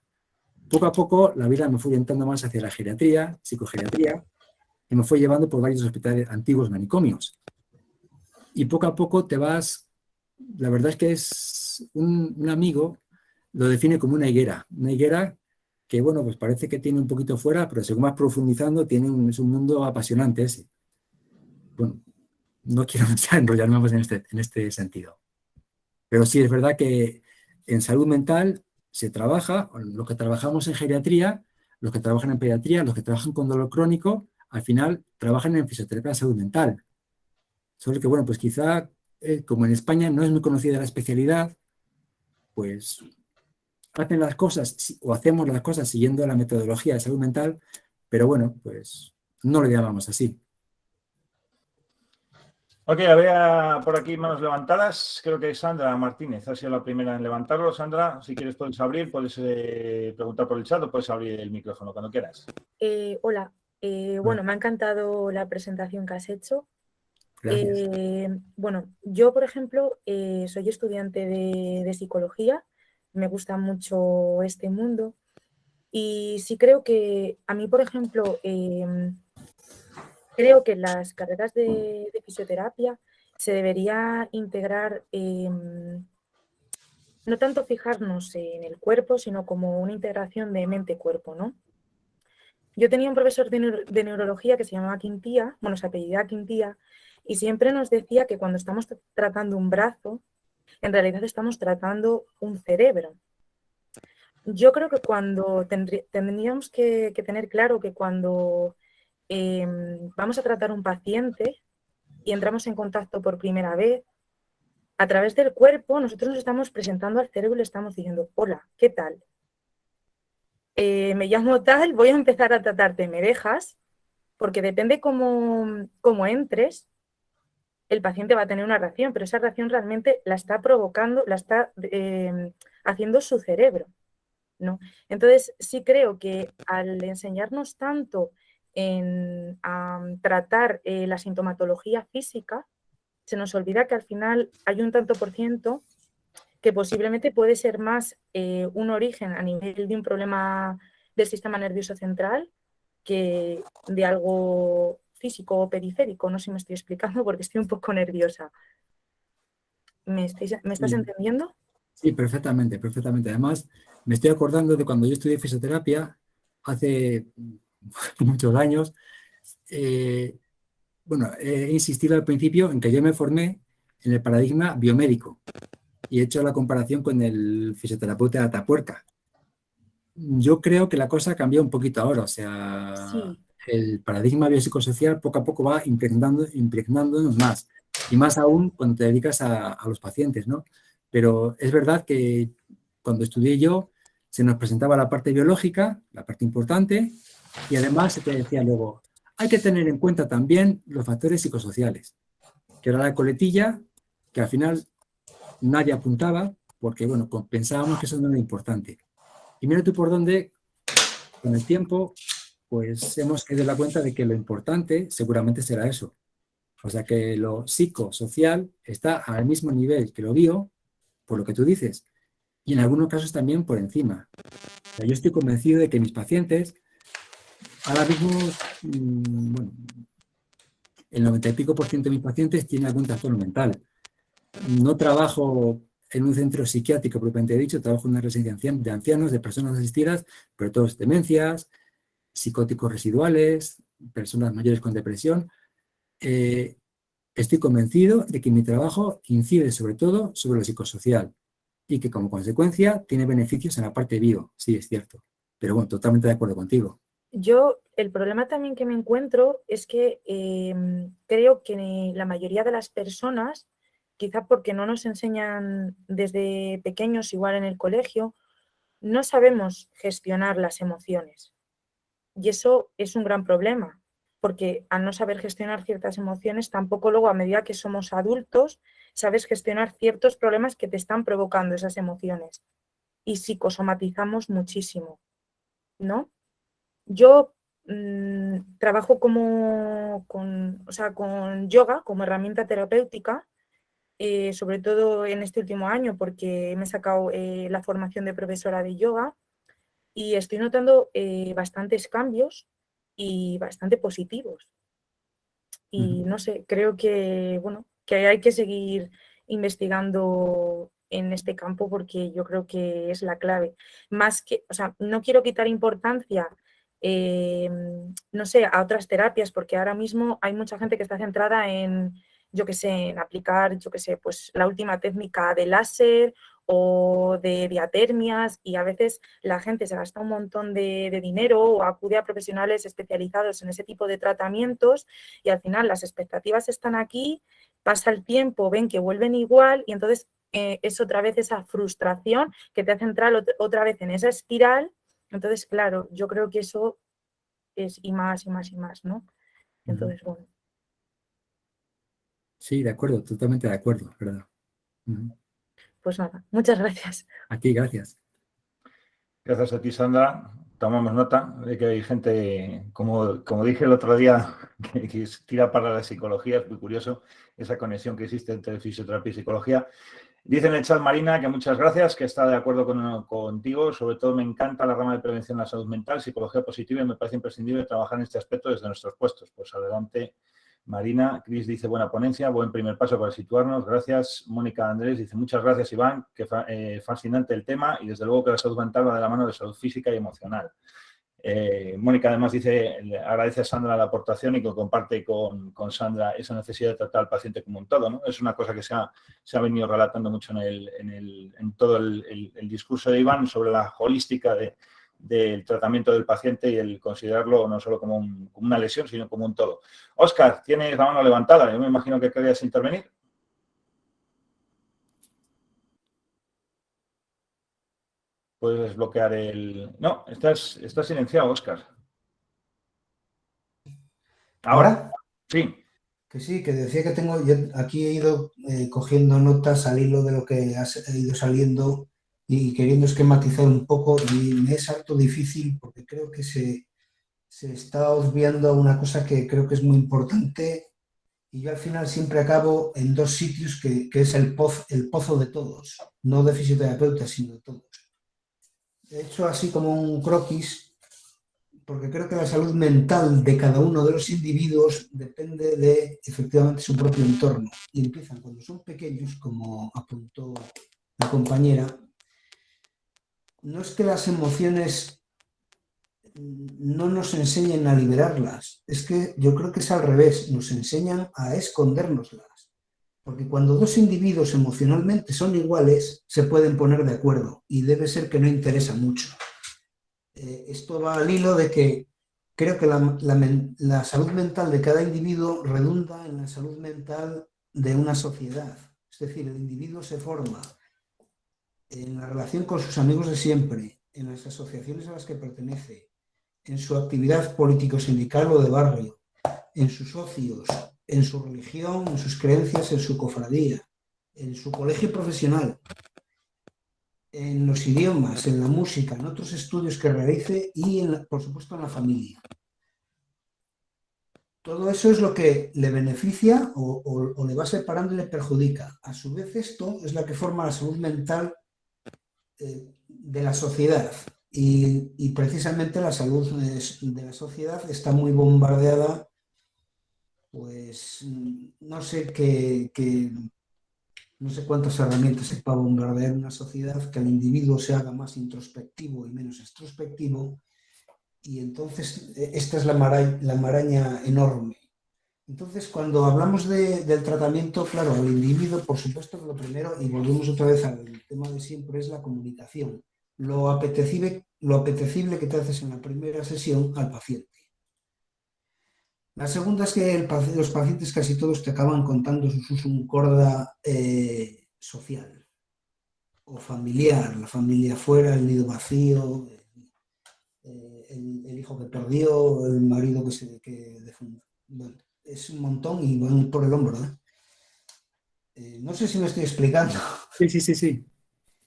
Poco a poco la vida me fue orientando más hacia la geriatría, psicogeriatría, y me fue llevando por varios hospitales antiguos manicomios. Y poco a poco la verdad es que es un amigo, lo define como una higuera que, bueno, pues parece que tiene un poquito fuera, pero según vas profundizando, es un mundo apasionante ese. Bueno, no quiero enrollarme más en este sentido. Pero sí, es verdad que en salud mental se trabaja, los que trabajamos en geriatría, los que trabajan en pediatría, los que trabajan con dolor crónico, al final trabajan en fisioterapia de salud mental. Solo que, bueno, pues quizá, como en España no es muy conocida la especialidad, pues hacen las cosas o hacemos las cosas siguiendo la metodología de salud mental, pero bueno, pues no lo llamamos así. Ok, había por aquí manos levantadas. Creo que Sandra Martínez ha sido la primera en levantarlo. Sandra, si quieres puedes abrir, puedes preguntar por el chat o puedes abrir el micrófono cuando quieras. Hola, bueno, me ha encantado la presentación que has hecho. Bueno, yo, por ejemplo, soy estudiante de psicología, me gusta mucho este mundo y sí creo que a mí, por ejemplo, creo que en las carreras de fisioterapia se debería integrar, no tanto fijarnos en el cuerpo, sino como una integración de mente-cuerpo, ¿no? yo tenía un profesor de neurología que se llamaba Quintía, bueno, se apellidaba Quintía, y siempre nos decía que cuando estamos tratando un brazo, en realidad estamos tratando un cerebro. Yo creo que cuando tendríamos que tener claro que cuando vamos a tratar un paciente y entramos en contacto por primera vez, a través del cuerpo nosotros nos estamos presentando al cerebro y le estamos diciendo, hola, ¿qué tal? Me llamo tal, voy a empezar a tratarte, ¿me dejas? Porque depende cómo entres, el paciente va a tener una reacción, pero esa reacción realmente la está provocando, la está haciendo su cerebro, ¿no? Entonces, sí creo que al enseñarnos tanto a tratar la sintomatología física, se nos olvida que al final hay un tanto por ciento que posiblemente puede ser más un origen a nivel de un problema del sistema nervioso central que de algo físico o periférico. No sé si me estoy explicando porque estoy un poco nerviosa. ¿Me estás entendiendo? Sí, perfectamente, perfectamente. Además, me estoy acordando de cuando yo estudié fisioterapia hace muchos años. Bueno, he insistido al principio en que yo me formé en el paradigma biomédico y he hecho la comparación con el fisioterapeuta de Atapuerca. Yo creo que la cosa cambió un poquito ahora, o sea, Sí. el paradigma biopsicosocial poco a poco va impregnándonos más, y más aún cuando te dedicas a los pacientes, ¿no? Pero es verdad que cuando estudié yo se nos presentaba la parte biológica, la parte importante, y además se te decía luego, hay que tener en cuenta también los factores psicosociales, que era la coletilla que al final nadie apuntaba porque, bueno, pensábamos que eso no era importante. Y mira tú por dónde, con el tiempo, pues hemos caído en la cuenta de que lo importante seguramente será eso. O sea, que lo psicosocial está al mismo nivel que lo bio, por lo que tú dices, y en algunos casos también por encima. O sea, yo estoy convencido de que mis pacientes, ahora mismo, bueno, el 90 y pico por ciento de mis pacientes tienen algún trastorno mental. No trabajo en un centro psiquiátrico propiamente dicho, trabajo en una residencia de ancianos, de personas asistidas, pero todos demencias, psicóticos residuales, personas mayores con depresión. Estoy convencido de que mi trabajo incide sobre todo sobre lo psicosocial y que como consecuencia tiene beneficios en la parte bio, sí, es cierto. Pero bueno, totalmente de acuerdo contigo. Yo, el problema también que me encuentro es que creo que la mayoría de las personas, quizá porque no nos enseñan desde pequeños, igual en el colegio, no sabemos gestionar las emociones. Y eso es un gran problema, porque al no saber gestionar ciertas emociones, tampoco luego a medida que somos adultos, sabes gestionar ciertos problemas que te están provocando esas emociones. Y psicosomatizamos muchísimo, ¿no? Yo trabajo con yoga como herramienta terapéutica, sobre todo en este último año, porque me he sacado la formación de profesora de yoga y estoy notando bastantes cambios y bastante positivos. Y no sé, creo que, bueno, que hay que seguir investigando en este campo porque yo creo que es la clave. Más que, o sea, no quiero quitar importancia, no sé, a otras terapias, porque ahora mismo hay mucha gente que está centrada en, yo qué sé, en aplicar, yo qué sé, pues la última técnica de láser o de diatermias, y a veces la gente se gasta un montón de dinero o acude a profesionales especializados en ese tipo de tratamientos y al final las expectativas están aquí, pasa el tiempo, ven que vuelven igual y entonces es otra vez esa frustración que te hace entrar otra vez en esa espiral. Entonces, claro, yo creo que eso es y más y más y más, ¿no? Entonces, bueno. Sí, de acuerdo, totalmente de acuerdo, ¿verdad? Pues nada, muchas gracias. A ti, gracias. Gracias a ti, Sandra. Tomamos nota de que hay gente, como dije el otro día, que tira para la psicología. Es muy curioso esa conexión que existe entre fisioterapia y psicología. Dice en el chat Marina que muchas gracias, que está de acuerdo contigo. Sobre todo me encanta la rama de prevención de la salud mental, psicología positiva, y me parece imprescindible trabajar en este aspecto desde nuestros puestos. Pues adelante, Marina. Cris dice buena ponencia, buen primer paso para situarnos. Gracias. Mónica Andrés dice muchas gracias, Iván, que fascinante el tema y desde luego que la salud mental va de la mano de salud física y emocional. Mónica además agradece a Sandra la aportación y que comparte con Sandra esa necesidad de tratar al paciente como un todo, ¿no? Es una cosa que se ha venido relatando mucho en todo el discurso de Iván sobre la holística del tratamiento del paciente y el considerarlo no solo como una lesión, sino como un todo. Óscar, tienes la mano levantada. Yo me imagino que querías intervenir. Puedes desbloquear el... No, estás silenciado, Óscar. Ahora. Sí. Que sí, que decía que tengo... Yo aquí he ido cogiendo notas al hilo de lo que ha ido saliendo y queriendo esquematizar un poco, y me es harto difícil porque creo que se está obviando una cosa que creo que es muy importante, y yo al final siempre acabo en dos sitios que es el pozo de todos, no de fisioterapeutas, sino de todos. He hecho así como un croquis, porque creo que la salud mental de cada uno de los individuos depende de, efectivamente, su propio entorno. Y empiezan cuando son pequeños, como apuntó la compañera. No es que las emociones no nos enseñen a liberarlas, es que yo creo que es al revés, nos enseñan a escondérnoslas. Porque cuando dos individuos emocionalmente son iguales, se pueden poner de acuerdo, y debe ser que no interesa mucho. Esto va al hilo de que creo que la salud mental de cada individuo redunda en la salud mental de una sociedad. Es decir, el individuo se forma en la relación con sus amigos de siempre, en las asociaciones a las que pertenece, en su actividad político-sindical o de barrio, en sus socios, en su religión, en sus creencias, en su cofradía, en su colegio profesional, en los idiomas, en la música, en otros estudios que realice y, por supuesto, en la familia. Todo eso es lo que le beneficia o le va separando y le perjudica. A su vez, esto es la que forma la salud mental de la sociedad. Y precisamente la salud de la sociedad está muy bombardeada, pues no sé no sé cuántas herramientas se para bombardear una sociedad, que el individuo se haga más introspectivo y menos extrospectivo, y entonces esta es la maraña enorme. Entonces, cuando hablamos del tratamiento, claro, al individuo, por supuesto que lo primero, y volvemos otra vez al tema de siempre, es la comunicación. Lo apetecible que te haces en la primera sesión al paciente. La segunda es que los pacientes casi todos te acaban contando su susum corda social o familiar, la familia fuera, el nido vacío, el hijo que perdió, el marido que bueno, es un montón y van por el hombro, ¿eh? No sé si me estoy explicando. Sí.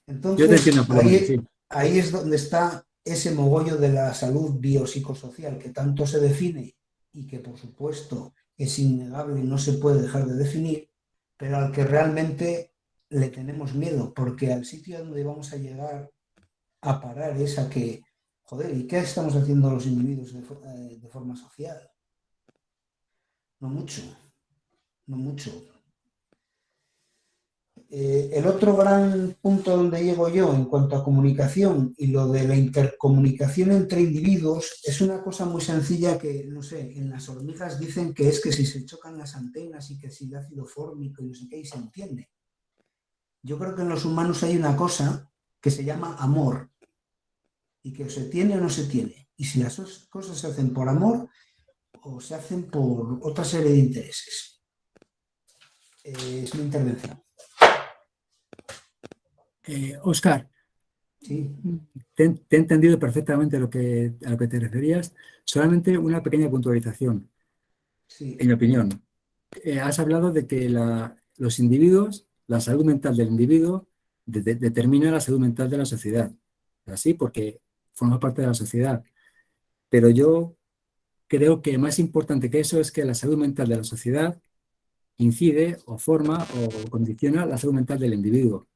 Entonces, yo te entiendo por sí. Ahí es donde está ese mogollo de la salud biopsicosocial que tanto se define y que, por supuesto, es innegable y no se puede dejar de definir, pero al que realmente le tenemos miedo, porque al sitio donde vamos a llegar a parar es a que, joder, ¿y qué estamos haciendo los individuos de forma social? No mucho. El otro gran punto donde llego yo en cuanto a comunicación y lo de la intercomunicación entre individuos es una cosa muy sencilla que, no sé, en las hormigas dicen que es que si se chocan las antenas y que si el ácido fórmico y no sé qué, y se entiende. Yo creo que en los humanos hay una cosa que se llama amor y que o se tiene o no se tiene. Y si las cosas se hacen por amor o se hacen por otra serie de intereses. Es mi intervención. Óscar, Sí. te he entendido perfectamente a lo que te referías. Solamente una pequeña puntualización, Sí. en mi opinión. Has hablado de que los individuos, la salud mental del individuo, determina la salud mental de la sociedad. Así, porque forma parte de la sociedad. Pero yo creo que más importante que eso es que la salud mental de la sociedad incide o forma o condiciona la salud mental del individuo.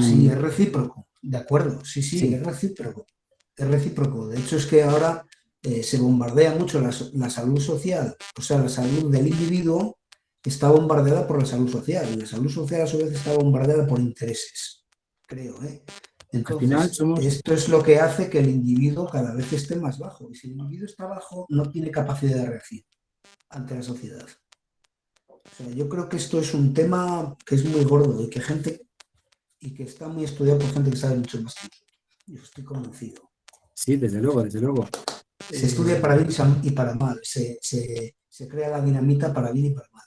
Sí, es recíproco, de acuerdo, sí, Sí. es recíproco. Es recíproco. De hecho, es que ahora se bombardea mucho la salud social, o sea, la salud del individuo está bombardeada por la salud social, y la salud social a su vez está bombardeada por intereses, creo, ¿eh? Entonces, final somos... esto es lo que hace que el individuo cada vez esté más bajo. Y si el individuo está bajo, no tiene capacidad de reacción ante la sociedad. O sea, yo creo que esto es un tema que es muy gordo y que está muy estudiado por gente que sabe mucho más que nosotros. Yo estoy convencido. Sí, desde luego, desde luego. Se estudia para bien y para mal. Se crea la dinamita para bien y para mal.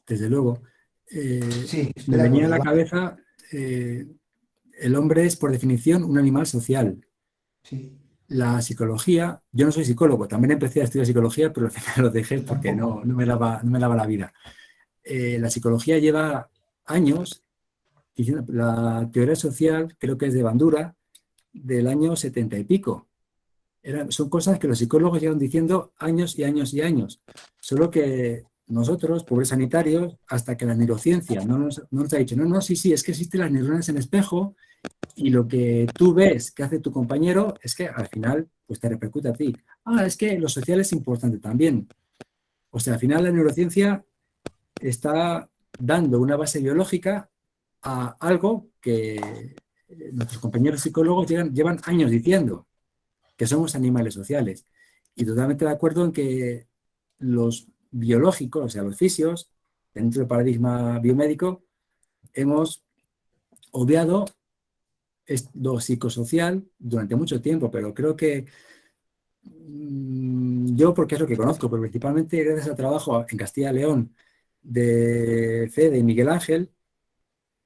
Desde luego. Sí, Me venía a la cabeza, el hombre es por definición un animal social. Sí. La psicología, yo no soy psicólogo, también empecé a estudiar psicología, pero al final lo dejé porque no me daba la vida. La psicología lleva años, la teoría social creo que es de Bandura, del año 70 y pico. Son cosas que los psicólogos llevan diciendo años y años y años. Solo que nosotros, pobres sanitarios, hasta que la neurociencia no nos ha dicho, no, sí, es que existen las neuronas en espejo y lo que tú ves que hace tu compañero es que al final pues te repercute a ti. Es que lo social es importante también. O sea, al final la neurociencia está dando una base biológica a algo que nuestros compañeros psicólogos llevan años diciendo, que somos animales sociales. Y totalmente de acuerdo en que los biológicos, o sea, los fisios, dentro del paradigma biomédico, hemos obviado lo psicosocial durante mucho tiempo, pero creo que yo, porque es lo que conozco, pero principalmente gracias al trabajo en Castilla y León de Fede y Miguel Ángel,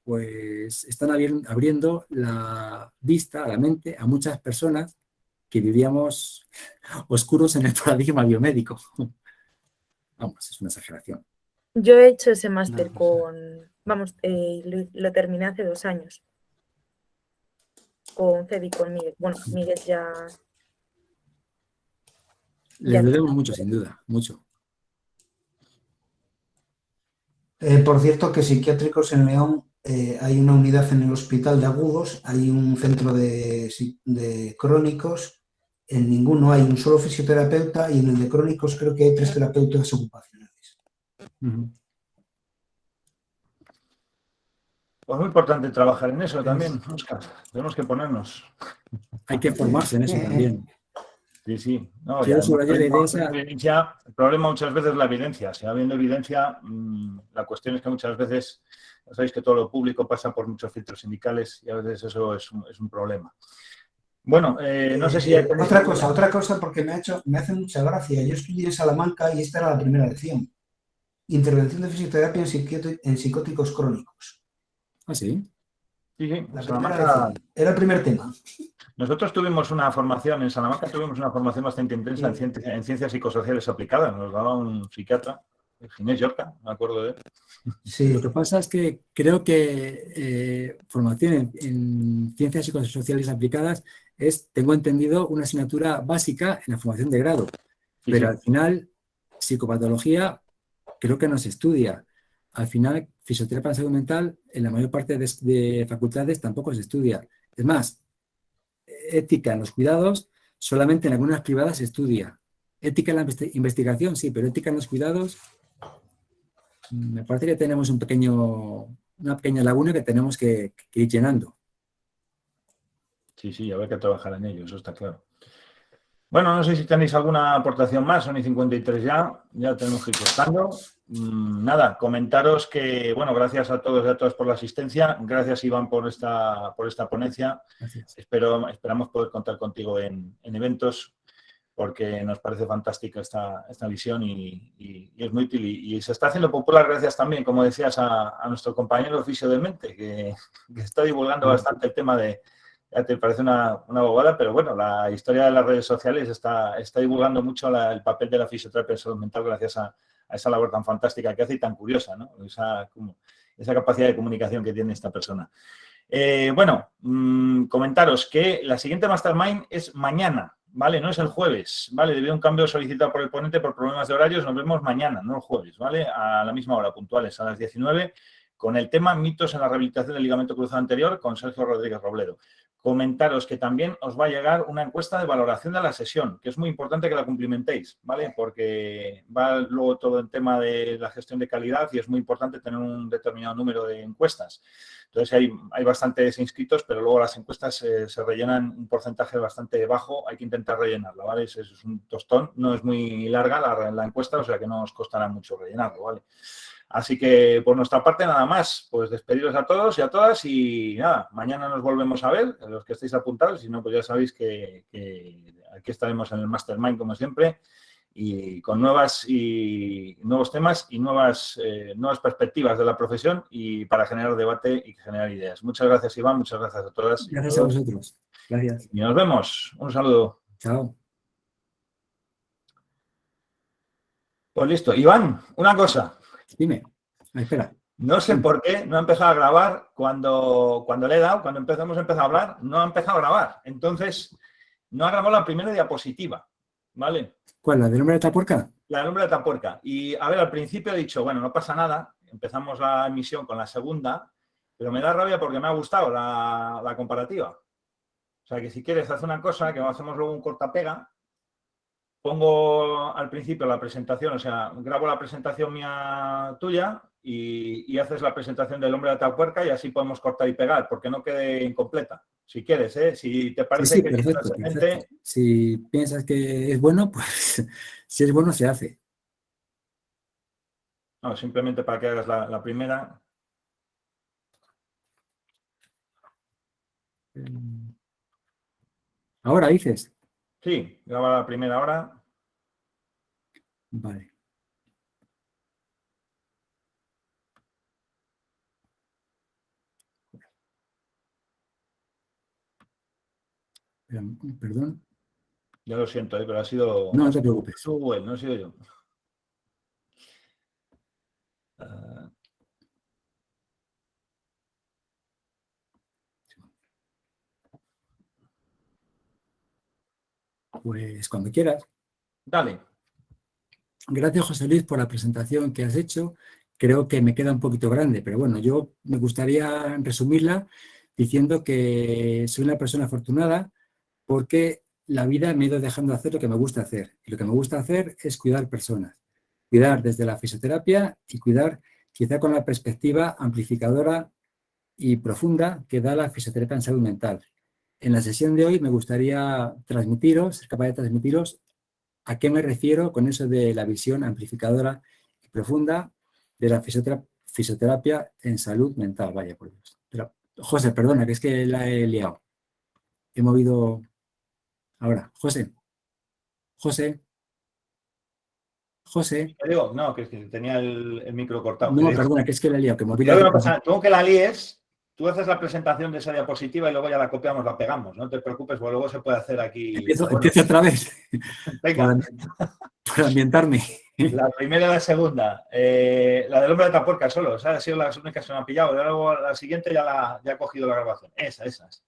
pues están abriendo la vista, la mente a muchas personas que vivíamos oscuros en el paradigma biomédico. Vamos, es una exageración. Yo he hecho ese máster lo terminé hace 2 años. Con Fede y con Miguel. Bueno, Miguel ya... Les debemos mucho, sin duda, mucho. Por cierto, que psiquiátricos en León hay una unidad en el hospital de agudos, hay un centro de crónicos, en ninguno hay un solo fisioterapeuta y en el de crónicos creo que hay 3 terapeutas ocupacionales. Pues muy importante trabajar en eso también, Óscar. Tenemos que ponernos. Hay que formarse en eso también. Sí. No, Quiero subrayar la idea. El problema muchas veces es la evidencia. Si habiendo evidencia, la cuestión es que muchas veces, sabéis que todo lo público pasa por muchos filtros sindicales y a veces eso es un problema. Bueno, no sé si... Otra cosa, porque me hace mucha gracia. Yo estudié en Salamanca y esta era la primera lección. Intervención de fisioterapia en psicóticos crónicos. ¿Ah, sí? Sí. Era el primer tema. Nosotros tuvimos una formación, en Salamanca tuvimos una formación bastante intensa en ciencias psicosociales aplicadas. Nos daba un psiquiatra, Ginés Llorca, me acuerdo de él. Sí. Lo que pasa es que creo que formación en ciencias psicosociales aplicadas es, tengo entendido, una asignatura básica en la formación de grado. Pero al final, psicopatología creo que no se estudia. Al final, fisioterapia en salud mental, en la mayor parte de facultades tampoco se estudia. Es más, ética en los cuidados, solamente en algunas privadas se estudia. Ética en la investigación, sí, pero ética en los cuidados, me parece que tenemos una pequeña laguna que tenemos que ir llenando. Sí, habrá que trabajar en ello, eso está claro. Bueno, no sé si tenéis alguna aportación más, son y 53 ya tenemos que ir cortando. Nada, comentaros que, bueno, gracias a todos y a todas por la asistencia, gracias Iván por esta ponencia. Gracias. Esperamos poder contar contigo en eventos porque nos parece fantástica esta visión y es muy útil y se está haciendo popular gracias también, como decías, a nuestro compañero Fisio de Mente, que está divulgando bastante el tema de... Ya te parece una bobada, pero bueno, la historia de las redes sociales está divulgando mucho el papel de la fisioterapia en salud mental gracias a esa labor tan fantástica que hace y tan curiosa, ¿no? Esa capacidad de comunicación que tiene esta persona. Comentaros que la siguiente Mastermind es mañana, ¿vale? No es el jueves, ¿vale? Debido a un cambio solicitado por el ponente por problemas de horarios, nos vemos mañana, no el jueves, ¿vale? A la misma hora, puntuales, a las 19, con el tema mitos en la rehabilitación del ligamento cruzado anterior con Sergio Rodríguez Robledo. Comentaros que también os va a llegar una encuesta de valoración de la sesión, que es muy importante que la cumplimentéis, ¿vale? Porque va luego todo el tema de la gestión de calidad y es muy importante tener un determinado número de encuestas. Entonces hay bastantes inscritos, pero luego las encuestas se rellenan un porcentaje bastante bajo, hay que intentar rellenarla, ¿vale? Es un tostón, no es muy larga la encuesta, o sea que no os costará mucho rellenarlo, ¿vale? Así que por nuestra parte nada más, pues despediros a todos y a todas y nada, mañana nos volvemos a ver, los que estéis apuntados, si no pues ya sabéis que aquí estaremos en el Mastermind como siempre y con nuevos temas y nuevas perspectivas de la profesión y para generar debate y generar ideas. Muchas gracias, Iván, muchas gracias a todas. Gracias a vosotros. Gracias. Y nos vemos. Un saludo. Chao. Pues listo. Iván, una cosa. Dime. Espera. No sé por qué no ha empezado a grabar cuando le he dado, cuando hemos empezado a hablar, no ha empezado a grabar. Entonces, no ha grabado la primera diapositiva, ¿vale? ¿Cuál? ¿La del hombre de Atapuerca? La del hombre de Atapuerca. Y, a ver, al principio he dicho, bueno, no pasa nada, empezamos la emisión con la segunda, pero me da rabia porque me ha gustado la comparativa. O sea, que si quieres, haz una cosa, que hacemos luego un cortapega, pongo al principio la presentación, o sea, grabo la presentación mía tuya y haces la presentación del hombre de Atapuerca y así podemos cortar y pegar, porque no quede incompleta. Si quieres, ¿eh? Si te parece Sí, que perfecto, tienes perfecto. Si piensas que es bueno, pues si es bueno, se hace. No, simplemente para que hagas la primera. Ahora dices. Sí, graba la primera hora. Vale. Perdón. Yo lo siento, pero ha sido... No, no te preocupes. Bueno, no he sido yo. Pues cuando quieras. Dale. Gracias, José Luis, por la presentación que has hecho. Creo que me queda un poquito grande, pero bueno, yo me gustaría resumirla diciendo que soy una persona afortunada porque la vida me ha ido dejando hacer lo que me gusta hacer. Y lo que me gusta hacer es cuidar personas. Cuidar desde la fisioterapia y cuidar quizá con la perspectiva amplificadora y profunda que da la fisioterapia en salud mental. En la sesión de hoy me gustaría ser capaz de transmitiros a qué me refiero con eso de la visión amplificadora y profunda de la fisioterapia en salud mental. Vaya por Dios. Pero, José, perdona, que es que la he liado. He movido... Ahora, José. ¿Qué digo? No, que tenía el micro cortado. No, perdona, que es que la he liado. Tú que la líes, tú haces la presentación de esa diapositiva y luego ya la copiamos, la pegamos. No te preocupes, porque luego se puede hacer aquí. Empiezo otra vez. Venga. Para ambientarme. La primera y la segunda. La del hombre de Atapuerca solo. O sea, han sido las únicas que me han pillado. Luego la siguiente ya he cogido la grabación. Esas.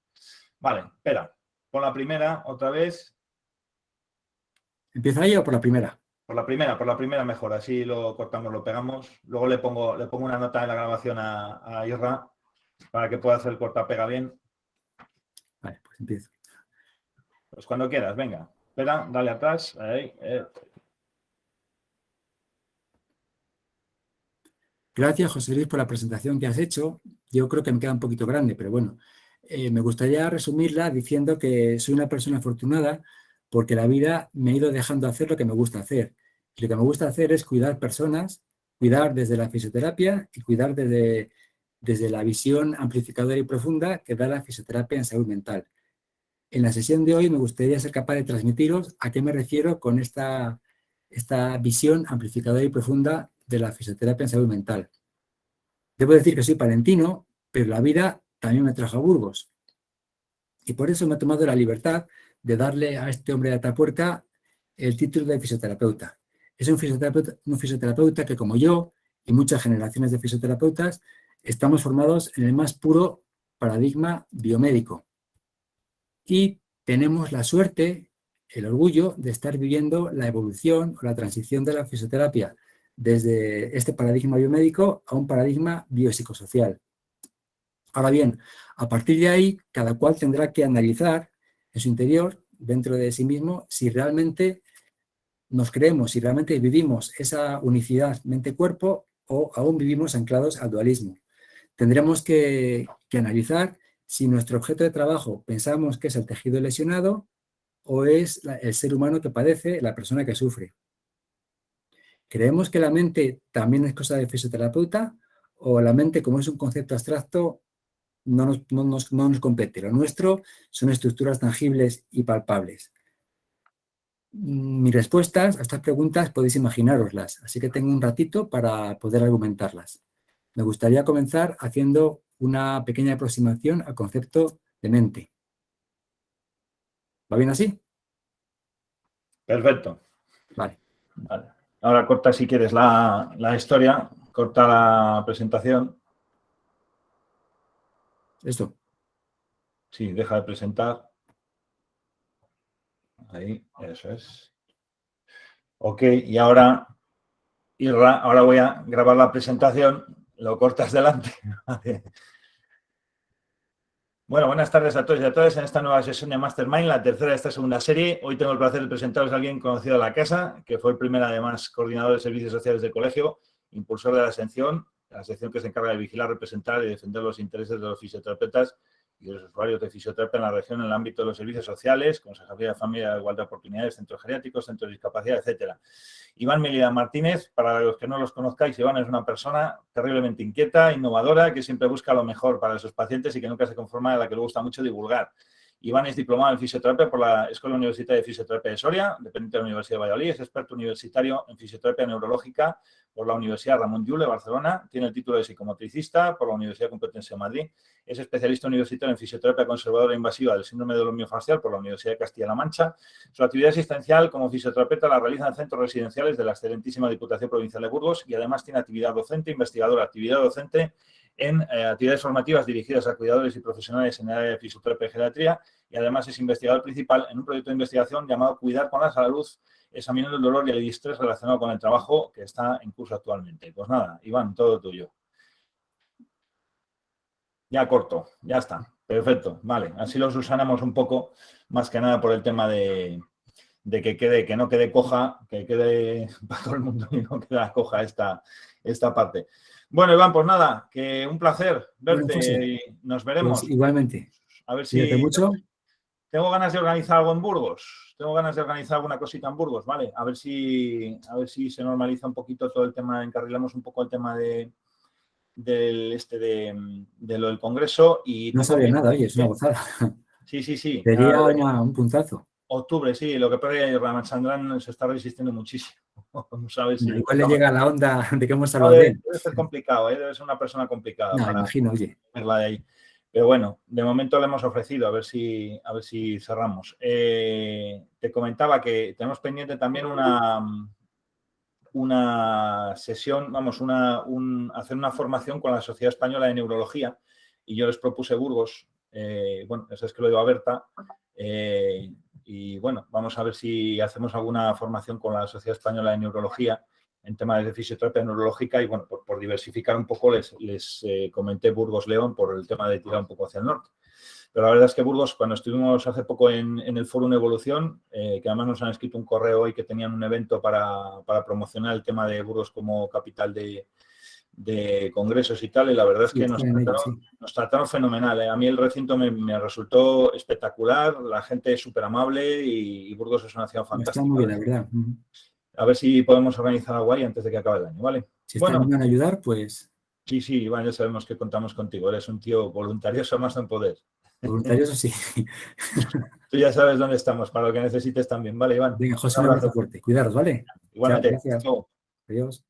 Vale, espera. Pon la primera otra vez. ¿Empieza ahí o por la primera? Por la primera mejor. Así lo cortamos, lo pegamos. Luego le pongo una nota en la grabación a Isra para que pueda hacer el corta-pega bien. Vale, pues empiezo. Pues cuando quieras, venga. Espera, dale atrás. Ahí. Gracias, José Luis, por la presentación que has hecho. Yo creo que me queda un poquito grande, pero bueno. Me gustaría resumirla diciendo que soy una persona afortunada porque la vida me ha ido dejando hacer lo que me gusta hacer. Y lo que me gusta hacer es cuidar personas, cuidar desde la fisioterapia y cuidar desde la visión amplificadora y profunda que da la fisioterapia en salud mental. En la sesión de hoy me gustaría ser capaz de transmitiros a qué me refiero con esta visión amplificadora y profunda de la fisioterapia en salud mental. Debo decir que soy palentino, pero la vida también me trajo a Burgos. Y por eso me he tomado la libertad de darle a este hombre de Atapuerca el título de fisioterapeuta. Es un fisioterapeuta que, como yo y muchas generaciones de fisioterapeutas, estamos formados en el más puro paradigma biomédico. Y tenemos la suerte, el orgullo de estar viviendo la evolución o la transición de la fisioterapia desde este paradigma biomédico a un paradigma biopsicosocial. Ahora bien, a partir de ahí, cada cual tendrá que analizar en su interior, dentro de sí mismo, si realmente nos creemos, si realmente vivimos esa unicidad mente-cuerpo o aún vivimos anclados al dualismo. Tendremos que analizar si nuestro objeto de trabajo pensamos que es el tejido lesionado o es el ser humano que padece, la persona que sufre. ¿Creemos que la mente también es cosa del fisioterapeuta o la mente, como es un concepto abstracto, no nos compete? Lo nuestro son estructuras tangibles y palpables. Mis respuestas a estas preguntas podéis imaginároslas, así que tengo un ratito para poder argumentarlas. Me gustaría comenzar haciendo una pequeña aproximación al concepto de mente. ¿Va bien así? Perfecto. Vale. Vale. Ahora corta, si quieres, la historia, corta la presentación. ¿Esto? Sí, deja de presentar. Ahí, eso es. Ok, y ahora, Irra, ahora voy a grabar la presentación. Lo cortas delante. Vale. Bueno, buenas tardes a todos y a todas en esta nueva sesión de Mastermind, la tercera de esta segunda serie. Hoy tengo el placer de presentaros a alguien conocido de la casa, que fue el primer, además, coordinador de servicios sociales del colegio, impulsor de la sección que se encarga de vigilar, representar y defender los intereses de los fisioterapeutas y de los usuarios de fisioterapia en la región en el ámbito de los servicios sociales, Consejería de Familia, de Igualdad de Oportunidades, centros geriátricos, centros de discapacidad, etcétera. Iván Melida Martínez, para los que no los conozcáis, Iván es una persona terriblemente inquieta, innovadora, que siempre busca lo mejor para sus pacientes y que nunca se conforma, a la que le gusta mucho divulgar. Iván es diplomado en fisioterapia por la Escuela Universitaria de Fisioterapia de Soria, dependiente de la Universidad de Valladolid, es experto universitario en fisioterapia neurológica por la Universidad Ramón Llull de Barcelona, tiene el título de psicomotricista por la Universidad Complutense de Madrid, es especialista universitario en fisioterapia conservadora invasiva del síndrome del miofascial por la Universidad de Castilla-La Mancha. Su actividad asistencial como fisioterapeuta la realiza en centros residenciales de la excelentísima Diputación Provincial de Burgos y además tiene actividad docente, investigadora, actividad docente en actividades formativas dirigidas a cuidadores y profesionales en el área de fisioterapia y geriatría, y además es investigador principal en un proyecto de investigación llamado Cuidar con la Salud, examinando el dolor y el estrés relacionado con el trabajo, que está en curso actualmente. Pues nada, Iván, todo tuyo. Ya corto, ya está. Perfecto, vale. Así lo subsanamos un poco, más que nada por el tema de que no quede coja, que quede para todo el mundo y no quede coja esta parte. Bueno, Iván, pues nada, que un placer verte, Bueno, José, y nos veremos. pues igualmente. A ver Cuídate si mucho. tengo ganas de organizar algo en Burgos. Tengo ganas de organizar alguna cosita en Burgos, ¿vale? A ver si se normaliza un poquito todo el tema, encarrilamos un poco el tema de lo del Congreso. Y No sabía nada, oye, es una gozada. Sí. Sería un puntazo. Octubre, sí, lo que pasa es que Ramachandran se está resistiendo muchísimo. Vamos a ver si... Igual le llega la onda de que hemos hablado de él. Debe ser complicado, debe ser una persona complicada. No, imagino, oye. Verla de ahí. Pero bueno, de momento le hemos ofrecido, a ver si cerramos. Te comentaba que tenemos pendiente también una sesión, vamos, hacer una formación con la Sociedad Española de Neurología, y yo les propuse Burgos, bueno, eso es que lo digo a Berta, y bueno, vamos a ver si hacemos alguna formación con la Sociedad Española de Neurología en temas de fisioterapia neurológica, y bueno, por diversificar un poco les comenté Burgos-León por el tema de tirar un poco hacia el norte. Pero la verdad es que Burgos, cuando estuvimos hace poco en el Foro Una Evolución, que además nos han escrito un correo hoy que tenían un evento para promocionar el tema de Burgos como capital de congresos y tal, y la verdad es que nos trataron fenomenal. A mí el recinto me resultó espectacular, la gente es súper amable y Burgos es una ciudad fantástica. Está muy bien, la verdad. A ver si podemos organizar algo ahí antes de que acabe el año, ¿vale? Si están bien a ayudar, pues... Sí, Iván, ya sabemos que contamos contigo. Eres un tío voluntarioso más en poder. Voluntarioso, sí. Tú ya sabes dónde estamos, para lo que necesites también, ¿vale, Iván? Venga, José, un abrazo fuerte. Cuidaros, ¿vale? Igualmente. Chao, gracias. Chao. Adiós.